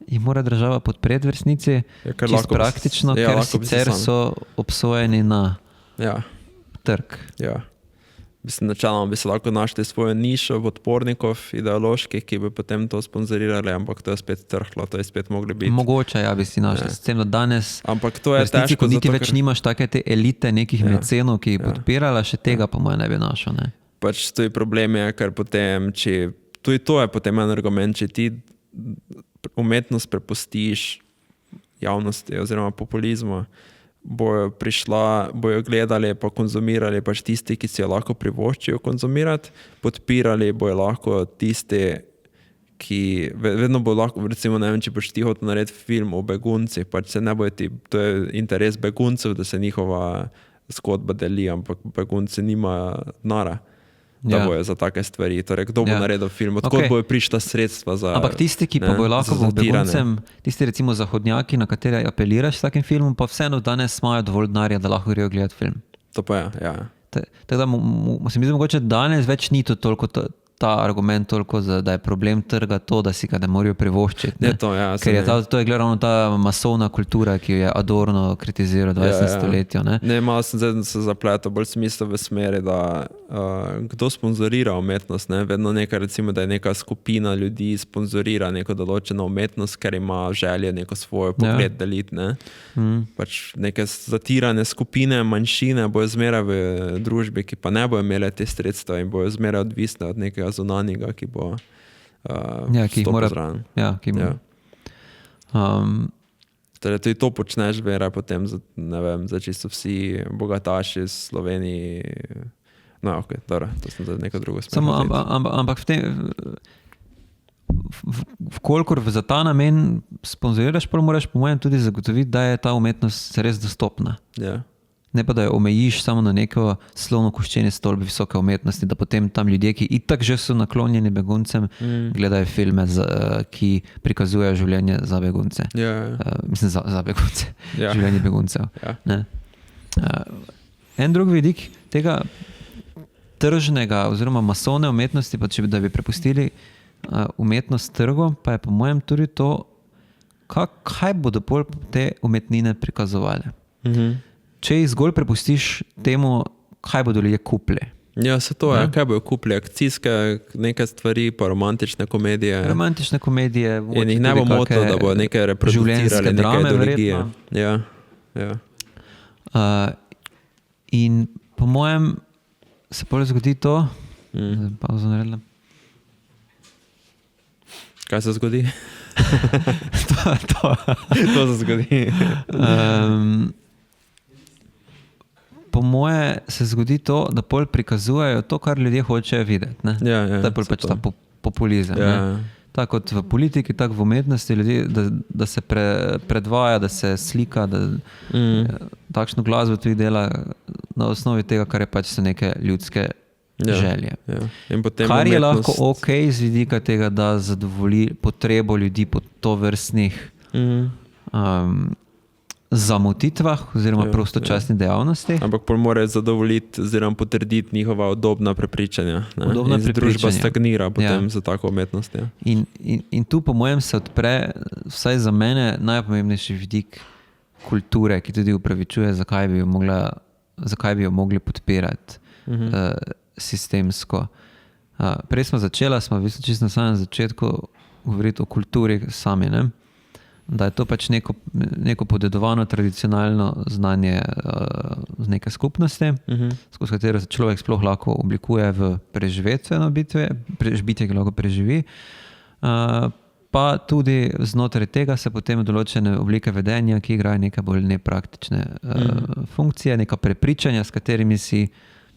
jih mora država podpreti v resnici, čisto praktično, ker sicer so obsojeni na trg. Načeloma bi se lahko našli svojo nišo podpornikov ideoloških, ki bi potem to sponzorirali, ampak to je spet trhlo, to je spet mogli biti. Mogoče, bi si našli. S tem, da danes ampak to je resnici, ko niti več nimaš take te elite nekih mecenov, ki jih podpirala, še tega po mojem ne bi našel. Pač to je problem, ker potem, tudi to je potem en argument, če ti umetnost prepustiš javnosti oziroma populizmu, bojo gledali pa konzumirali pač tisti, ki si jo lahko privoščijo konzumirati, podpirali bojo lahko tisti, ki vedno bo lahko, recimo ne vem, če boš ti hotel narediti film o beguncih, pač se ne bojo to je interes beguncev, da se njihova zgodba deli, ampak begunci nima denarja, da bojo za take stvari. Torej, kdo bo naredil film? Odkot bojo prišla sredstva za... Ampak tisti, ki pa bojo lahko beguncem, tisti recimo zahodnjaki, na katere apeliraš s takim filmom, pa vseeno danes imajo dovolj denarja, da lahko grejo gledati film. To pa je, Tako da se mi zdi mogoče danes več ni to toliko ta argument toliko, da je problem trga to, da si ga ne morajo privoščiti. Ne? Je to, ja, Ker je to je ravno ta masovna kultura, ki jo je Adorno kritiziral v 20. stoletju. Ne, malo sem se zapletel, bolj smisel v smeri, da kdo sponzorira umetnost. Ne? Vedno nekaj, recimo, da je neka skupina ljudi sponzorira neko določeno umetnost, ker ima želje neko svojo pogled deliti. Ne? Pač neke zatirane skupine, manjšine bojo zmeraj v družbi, ki pa ne bojo imele te sredstva in bojo zmeraj odvisne od nekega zunanjega, ki bo ki jih mora zraven. Torej, tudi to počneš, vera, potem, ne vem, za čisto vsi bogataši v Sloveniji. No, ok, dobro, to sem za neko drugo smer. Ampak v tem, vkolikor za ta namen sponzoriraš, pa moraš po mojem tudi zagotoviti, da je ta umetnost res dostopna. Ja. Ne pa, da jo omejiš samo na neko slovno-koščene stolbe visoke umetnosti, da potem tam ljudje, ki itak že so naklonjeni beguncem, gledajo filme, ki prikazujejo življenje za begunce. Mislim, za begunce. Življenje beguncev. Ne. En drug vidik tega tržnega oziroma masovne umetnosti, pa če da bi prepustili umetnost trgu, pa je po mojem tudi to, kaj bodo pol te umetnine prikazovali. Če jih zgolj prepustiš temu, kaj bodo ljudje kupili. Ja, se to je. Kaj bojo kupili? Akcijske neke stvari, pa romantične komedije. Romantične komedije. In jih ne bo motilo, da bojo nekaj reproducirali, neke ideologije. Ja. In po mojem se pol zgodi to, pauzo naredila. Kaj se zgodi? To se zgodi. Po moje se zgodi to, da pol prikazujejo to, kar ljudje hočejo videti. Ne? Da je pol pač ta populizem. Tako kot v politiki, tako v umetnosti ljudi, da se predvaja, da se slika, da takšno glasbo tudi dela na osnovi tega, kar je pač so neke ljudske želje. In potem kar je lahko ok z vidika tega, da zadovolji potrebo ljudi po tovrstnih zamotitvah oziroma prostočasnih dejavnosti. Ampak pol morajo zadovoljiti oziroma potrditi njihova udobna prepričanja. Udobna prepričanja. Družba stagnira potem za tako umetnost. In tu po mojem se odpre, vsaj za mene, najpomembnejši vidik kulture, ki tudi upravičuje, zakaj bi jo mogli podpirati sistemsko. Prej smo čisto na samem začetku govoriti o kulturi sami, ne? Da je to pač neko podedovano tradicionalno znanje z neke skupnosti, skozi katero se človek sploh lahko oblikuje v preživetveno bitje, ki lahko preživi. Pa tudi znotraj tega se potem določene oblike vedenja, ki igrajo neke bolj nepraktične funkcije, neka prepričanja, s katerimi si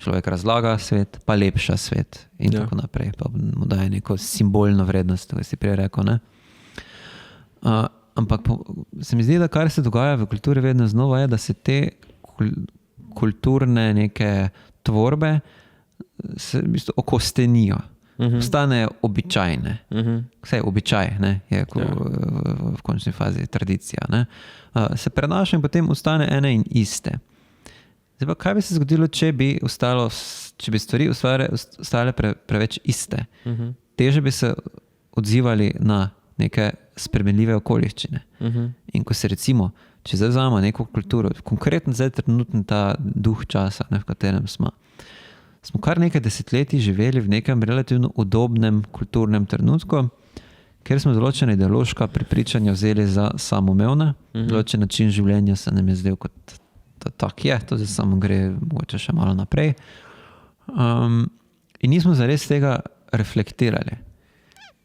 človek razlaga svet, pa lepša svet in tako naprej. Pa mu daje neko simbolno vrednost, to si prej rekel, ne? Ampak se mi zdi, da kar se dogaja v kulturi vedno znova je, da se te kulturne neke tvorbe se v bistvu okostenijo. Postanejo običajne. Vse je običaj, ne? Je v končni fazi tradicija. Ne? Se prenaša in potem ostane ene in iste. Zdaj pa, kaj bi se zgodilo, če bi stvari ostale preveč iste? Teže bi se odzivali na neke spremenljive okoliščine. In ko se recimo, če zdaj vzamemo neko kulturo, konkretno zdaj trenutno ta duh časa, v katerem smo kar nekaj desetletij živeli v nekem relativno udobnem kulturnem trenutku, kjer smo določene ideološka prepričanja vzeli za samoumevna, določen način življenja se nam je zdel kot tak je, to zdaj samo gre mogoče še malo naprej. In nismo zares tega reflektirali.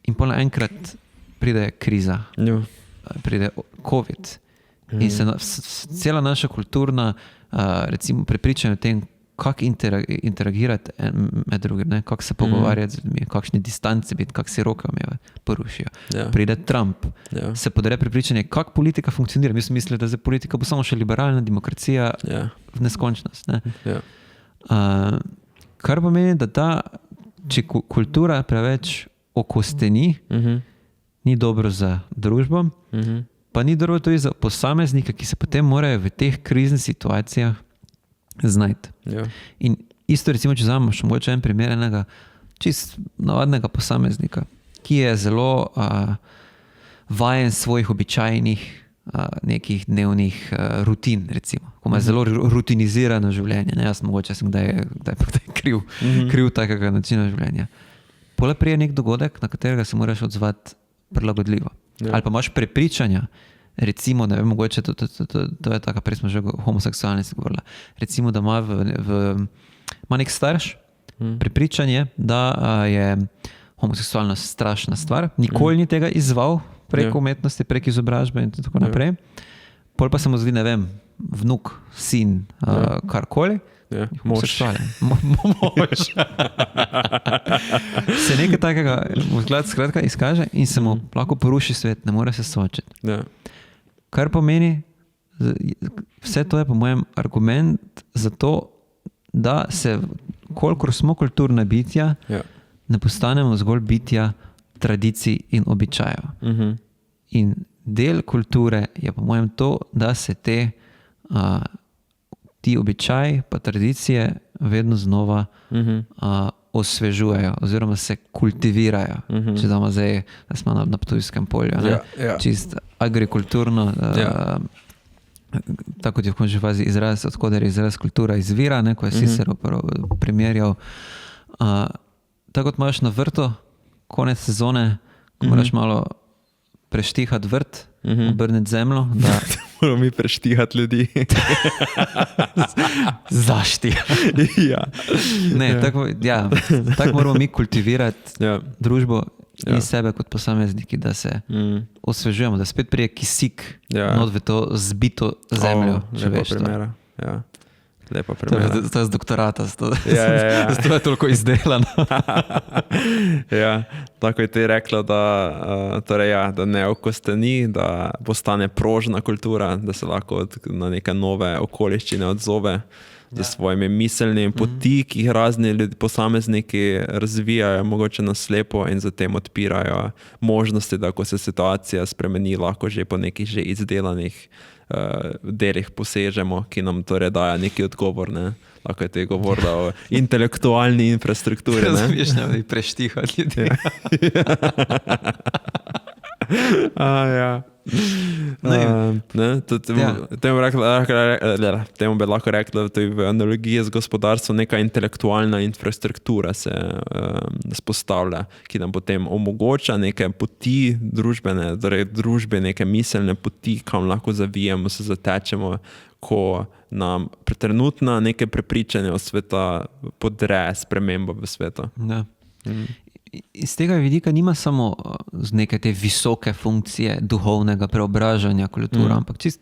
In pol naenkrat pride kriza, pride COVID in se cela naša kulturna recimo prepričanja o tem, kako interagirati med drugim, kako se pogovarjati z ljudmi, kakšne distance biti, kako si roke porušijo. Pride Trump, se podre prepričanje, kako politika funkcionira. Mi smo mislili, da zdaj politika bo samo še liberalna demokracija v neskončnost. Ne? Kar pomeni, da če kultura preveč okosteni, ni dobro za družbo, pa ni dobro tudi za posameznika, ki se potem morajo v teh kriznih situacijah znajti. In isto recimo, če vzamemo še mogoče en primer enega čist navadnega posameznika, ki je zelo vajen svojih običajnih nekih dnevnih rutin, recimo. Ko ima zelo rutinizirano življenje. Ne? Jaz mogoče sem kdaj kriv takega načina življenja. Pole prije nek dogodek, na katerega se moraš odzvati prilagodljivo. Ja. Ali pa imaš prepričanja, recimo, ne vem, mogoče to je taka, prej smo že o homoseksualnosti govorila, recimo, da ima nek starš prepričanje, da je homoseksualnost strašna stvar, nikoli ni tega izzval preko umetnosti, preko izobražbe in tako naprej. Pol pa se mu zdi, ne vem, vnuk, sin, karkoli, homoseksualen. Mož. Se nekaj takega skratka izkaže in se mu lahko poruši svet, ne more se soočiti. Ja. Kar pomeni, vse to je po mojem argument za to, da se, kolikor smo kulturna bitja, ne postanemo zgolj bitja tradicij in običajev. In del kulture je po mojem to, da se ti običaji pa tradicije vedno znova osvežujejo oziroma se kultivirajo. Če damo zdaj, da smo na Ptujskem polju, čist agrikulturno, tako kot je v končni fazi izraz, odkoder je izraz kultura izvira, ko je Cicero primerjal. Tako kot imaš na vrtu, konec sezone, ko moraš malo preštihati vrt, obrniti zemljo. Moramo mi preštihati ljudi. Zaštihati. Tako moramo mi kultivirati družbo in sebe kot posamezniki, da se osvežujemo, da spet prije kisik not v to zbito zemljo. Lepa primera. Lepa primera. To je z doktorata, zato je toliko izdelano. Tako je ti rekla, da ne okosteni, da postane prožna kultura, da se lahko na neke nove okoliščine odzove za svojimi miselnimi poti, ki jih razni posamezniki razvijajo, mogoče na slepo in zatem odpirajo možnosti, da ko se situacija spremeni, lahko že po nekih že izdelanih delih posežemo, ki nam torej daja neki odgovor. Ne? Lahko je te govorila o intelektualni infrastrukturi. Razmišljam, preštihati ljudi. Temu bi lahko rekla, da v analogiji z gospodarstvom neka intelektualna infrastruktura se spostavlja, ki nam potem omogoča neke poti družbene, torej družbe, neke miselne poti, kam lahko zavijemo, se zatečemo, ko nam trenutna neke prepričanje o sveta podre spremembo v svetu. Iz tega vidika nima samo neke te visoke funkcije duhovnega preobražanja kulture, ampak čist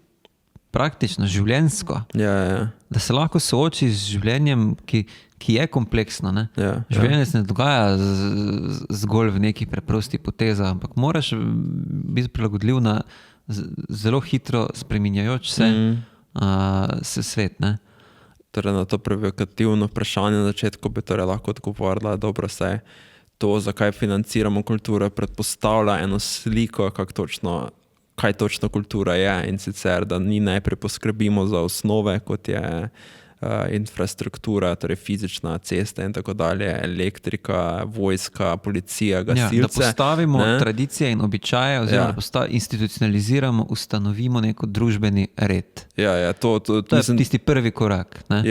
praktično, življenjsko. Da se lahko sooči z življenjem, ki je kompleksno. Ne? Življenje se ne dogaja zgolj v nekih preprostih potezah, ampak moraš biti prilagodljiv na zelo hitro spreminjajoč se svet. Ne? Torej na to provokativno vprašanje na začetku bi torej lahko odgovorila, dobro se to, zakaj financiramo kulturo, predpostavlja eno sliko, kaj točno kultura je, in sicer, da ni najprej poskrbimo za osnove, kot je infrastruktura, torej fizična, cesta in tako dalje, elektrika, vojska, policija, gasilce. Da postavimo tradicije in običaje, oziroma institucionaliziramo, ustanovimo neko družbeni red. To je tisti prvi korak. Ne?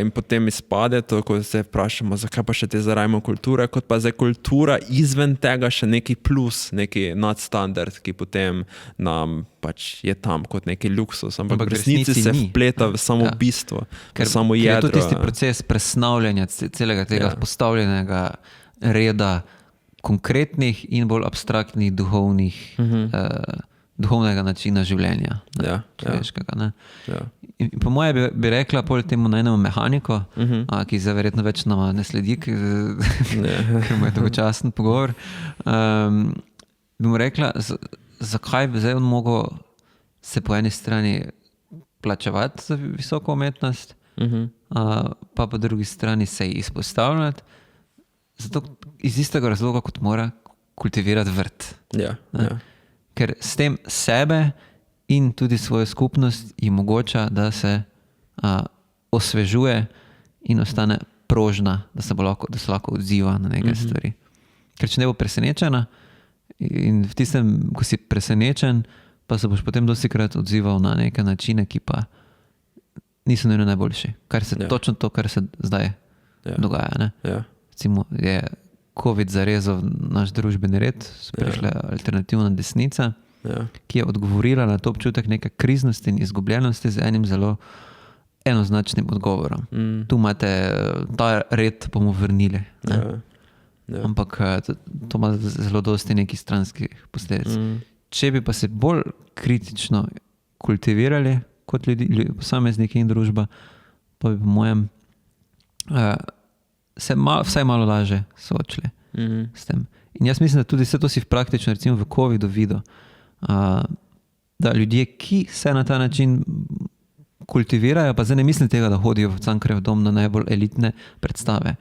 In potem izpade to, ko se vprašamo, zakaj pa še te zarajmo kulture, kot pa zdaj kultura izven tega še neki plus, neki nadstandard, ki potem nam pač je tam kot neki luksus, ampak v resnici se vpleta v samo bistvo, v samo jedro. Ker je to tisti proces presnavljanja celega tega postavljenega reda konkretnih in bolj abstraktnih duhovnega načina življenja. Človeškega. In po moje bi rekla pol temu najnemu mehaniko, ki zdaj verjetno več nama ne sledi, ker mu je dolgočasen pogovor, bi mu rekla, zakaj bi zdaj on mogel se po eni strani plačevati za visoko umetnost, pa po drugi strani se izpostavljati, zato iz istega razloga, kot mora kultivirati vrt. Ker s tem sebe in tudi svojo skupnost jim omogoča, da se osvežuje in ostane prožna, da se lahko odziva na neke stvari. Ker če ne bo presenečena in v tistem, ko si presenečen, pa se boš potem dostikrat odzival na neke načine, ki pa niso nujno najboljši. Točno to, kar se zdaj dogaja. Ne? Ja. Recimo je COVID zarezal naš družbeni red, prišla alternativna desnica, ki je odgovorila na to občutek neke kriznosti in izgubljenosti z enim zelo enoznačnim odgovorom. Tu imate ta red, bomo vrnili. Ampak to ima zelo dosti nekih stranskih posledic. Če bi pa se bolj kritično kultivirali kot ljudi, posamezniki in družba, pa bi po mojem se vsaj malo lažje soočili s tem. In jaz mislim, da tudi vse to si praktično recimo v COVID-u videl, da ljudje, ki se na ta način kultivirajo, pa zdaj ne mislim tega, da hodijo v Cankarjev dom na najbolj elitne predstave,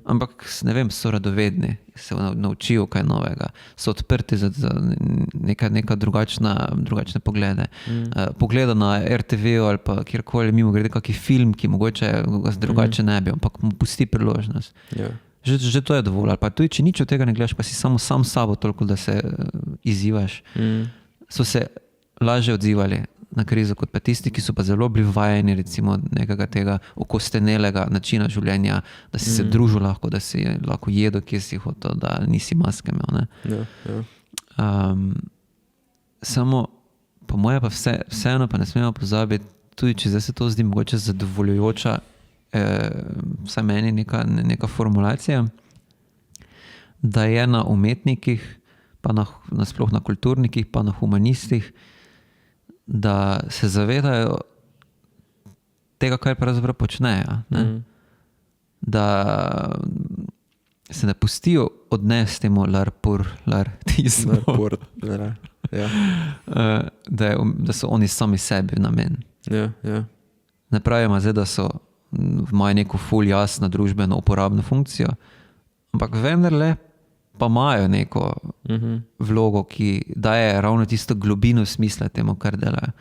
ampak ne vem, so radovedni, se naučijo kaj novega, so odprti za neka drugačne poglede. Pogleda na RTV ali pa kjerkoli mimo grede kakšen film, ki mogoče ga drugače ne bi, ampak mu pusti priložnost. Že to je dovolj. Ali pa tudi, če nič od tega ne gledaš, pa si sam sabo toliko, da se izzivaš. So se lažje odzivali na krizo kot pa tisti, ki so pa zelo bili vajeni recimo nekega tega okostenelega načina življenja, da si se družil lahko, da si lahko jedel, kje si hotel, da nisi maske imel. Samo po moje pa vseeno pa ne smemo pozabiti, tudi če zdaj se to zdi mogoče zadovoljujoča, vsaj meni neka formulacija, da je na umetnikih, pa nasploh na kulturnikih, pa na humanistih, da se zavedajo tega, kaj pravzaprav počnejo. Da se ne pustijo odnesti temu larpurlartizmu. Da so oni sami sebi namen. Ne pravimo zdaj, da so imajo neko ful jasno družbeno uporabno funkcijo, ampak vendarle pa imajo neko vlogo, ki daje ravno tisto globino smisla temu, kar delajo.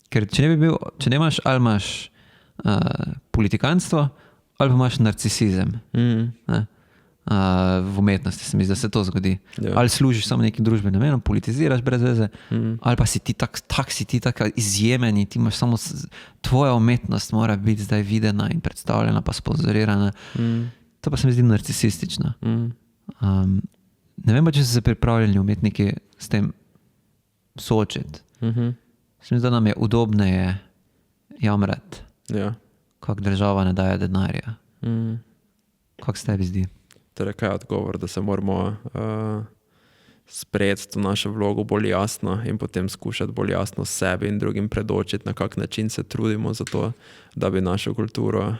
Ker če nemaš ali imaš politikanstvo, ali pa imaš narcisizem. V umetnosti se mi zdi, da se to zgodi. Ali služiš samo nekim družbenim namenom, politiziraš brez veze, ali pa si ti tak izjemen in ti imaš samo tvoja umetnost mora biti zdaj videna in predstavljena pa sponzorirana. To pa se mi zdi narcisistično. Ne vem pa, če so se pripravljeni umetniki s tem soočiti. Se mi zdi, da nam je udobneje jamrati, kako država ne daje denarja. Kako se tebi zdi? Torej, kaj je odgovor, da se moramo sprejeti to našo vlogo bolj jasno in potem skušati bolj jasno sebi in drugim predočiti, na kak način se trudimo za to, da bi našo kulturo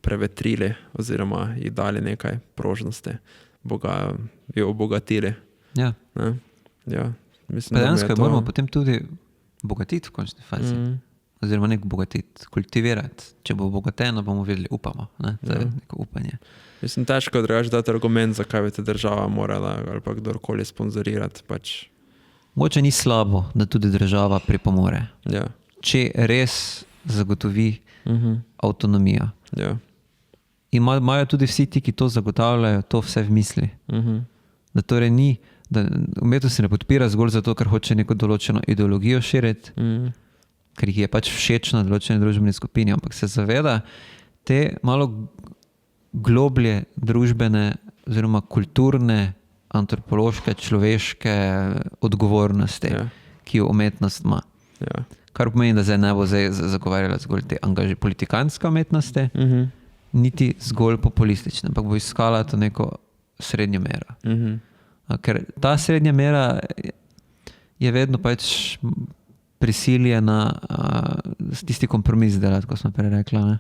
prevetrili oziroma ji dali nekaj prožnosti, jo obogatili. Mislim, dejansko jo moramo potem tudi bogatiti v končni fazi. Oziroma nek bogatiti, kultivirati. Če bo obogateno, bomo videli, upamo. To je neko upanje. Mislim, težko drugače dati argument, zakaj bi te država morala ali pa kdorkoli sponzorirati. Mogoče ni slabo, da tudi država pripomore. Če res zagotovi avtonomijo. In imajo tudi vsi ti, ki to zagotavljajo, to vse v misli. Da torej ni, da umetnost se ne podpira zgolj zato, ker hoče neko določeno ideologijo širiti, ker jih je pač všečno določene družbene skupine, ampak se zaveda te malo globlje družbene oziroma kulturne, antropološke, človeške odgovornosti, ki jo umetnost ima. Kar pomeni, da zdaj ne bo zagovarjala zgolj te politikanske umetnosti, niti zgolj populistične, ampak bo iskala to neko srednjo mero. Ker ta srednja mera je vedno pač prisiljena tisti kompromis delati, kot smo prej rekla.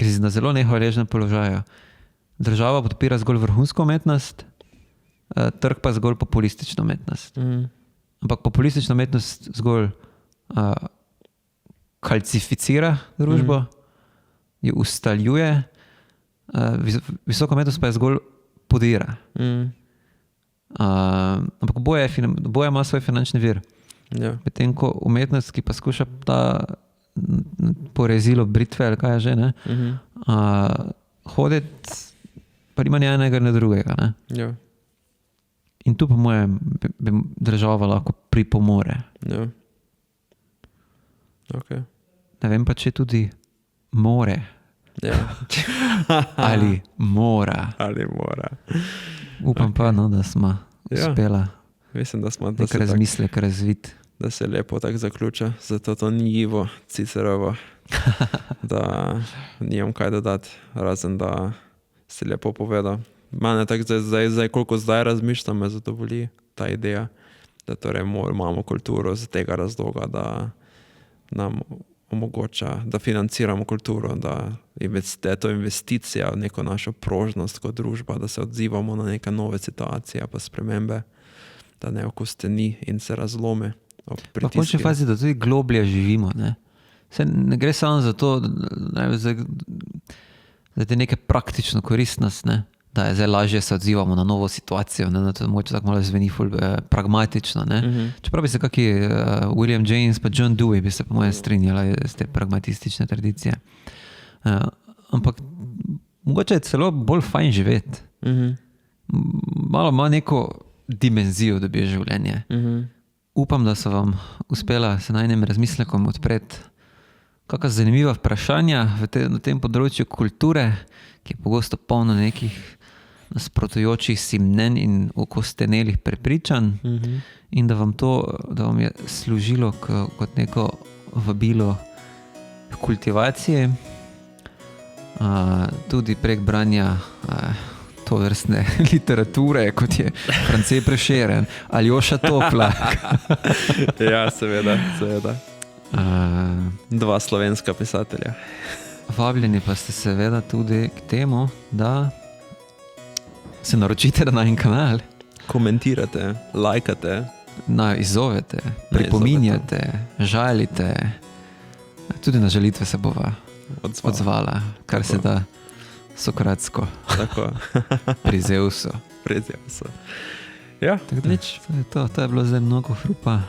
Ker si na zelo nehvaležnem položaju. Država podpira zgolj vrhunsko umetnost, trg pa zgolj populistično umetnost. Ampak populistična umetnost zgolj kalcificira družbo, jo ustaljuje, visoka umetnost pa je zgolj podira. Ampak oboje ima svoj finančni vir. Medtem ko umetnost, ki pa skuša ta porezilo britve, ali kaj je že, ne? Hoditi, pa nima ni enega, ne drugega, ne? Ja. In tu po mojem bi država lahko pripomore. Ja. Okay. Ne vem pa, če tudi more Ja. ali mora. Ali mora. Upam pa, no, da smo uspela Mislim, da smo nek razmislek razviti. da se lepo tako zaključa. Zato to ni Ivo Cicerovo, da nimam kaj dodati, razen da si lepo povedal. Mene tako zdaj, koliko zdaj razmišljam, me zadovolji ta ideja, da torej imamo kulturo z tega razloga, da nam omogoča, da financiramo kulturo, da je to investicija v neko našo prožnost kot družba, da se odzivamo na neke nove situacije pa spremembe, da ne okosteni in se razlome. Pa v končni fazi, da tudi globlje živimo. Ne? Ne gre samo za to, da je neke praktično koristnost, ne? Da je zdaj lažje se odzivamo na novo situacijo, ne? Da to moče tako malo zveni pragmatično. Ne? Čeprav bi se kaki William James pa John Dewey bi se po mojem strinjala z te pragmatistične tradicije. Ampak mogoče je celo bolj fajn živeti. Malo ima neko dimenzijo, da bi življenje. Upam, da so vam uspela se najnem razmislekom odpreti kakšna zanimiva vprašanja na tem področju kulture, ki je pogosto polno nekih nasprotujočih si mnenj in okostenelih prepričanj, in da vam je služilo kot neko vabilo kultivacije, tudi prek branja tovrstne literature, kot je France Prešeren, Aljoša Toplak. Ja, seveda. Dva slovenska pisatelja. Vabljeni pa ste seveda tudi k temu, da se naročite na najin kanal. Komentirate, lajkate. Izzovete, pripominjate, žalite. Tudi na žalitve se bova odzvala, kar se da sokratsko. Tako. Pri Zeusu. Ja, nič. To je bilo zdaj mnogo hrupa.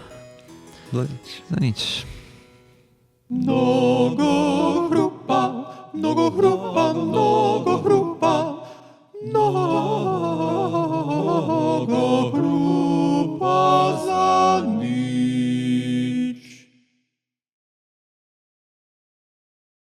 Za nič. Mnogo hrupa, mnogo hrupa, mnogo hrupa, mnogo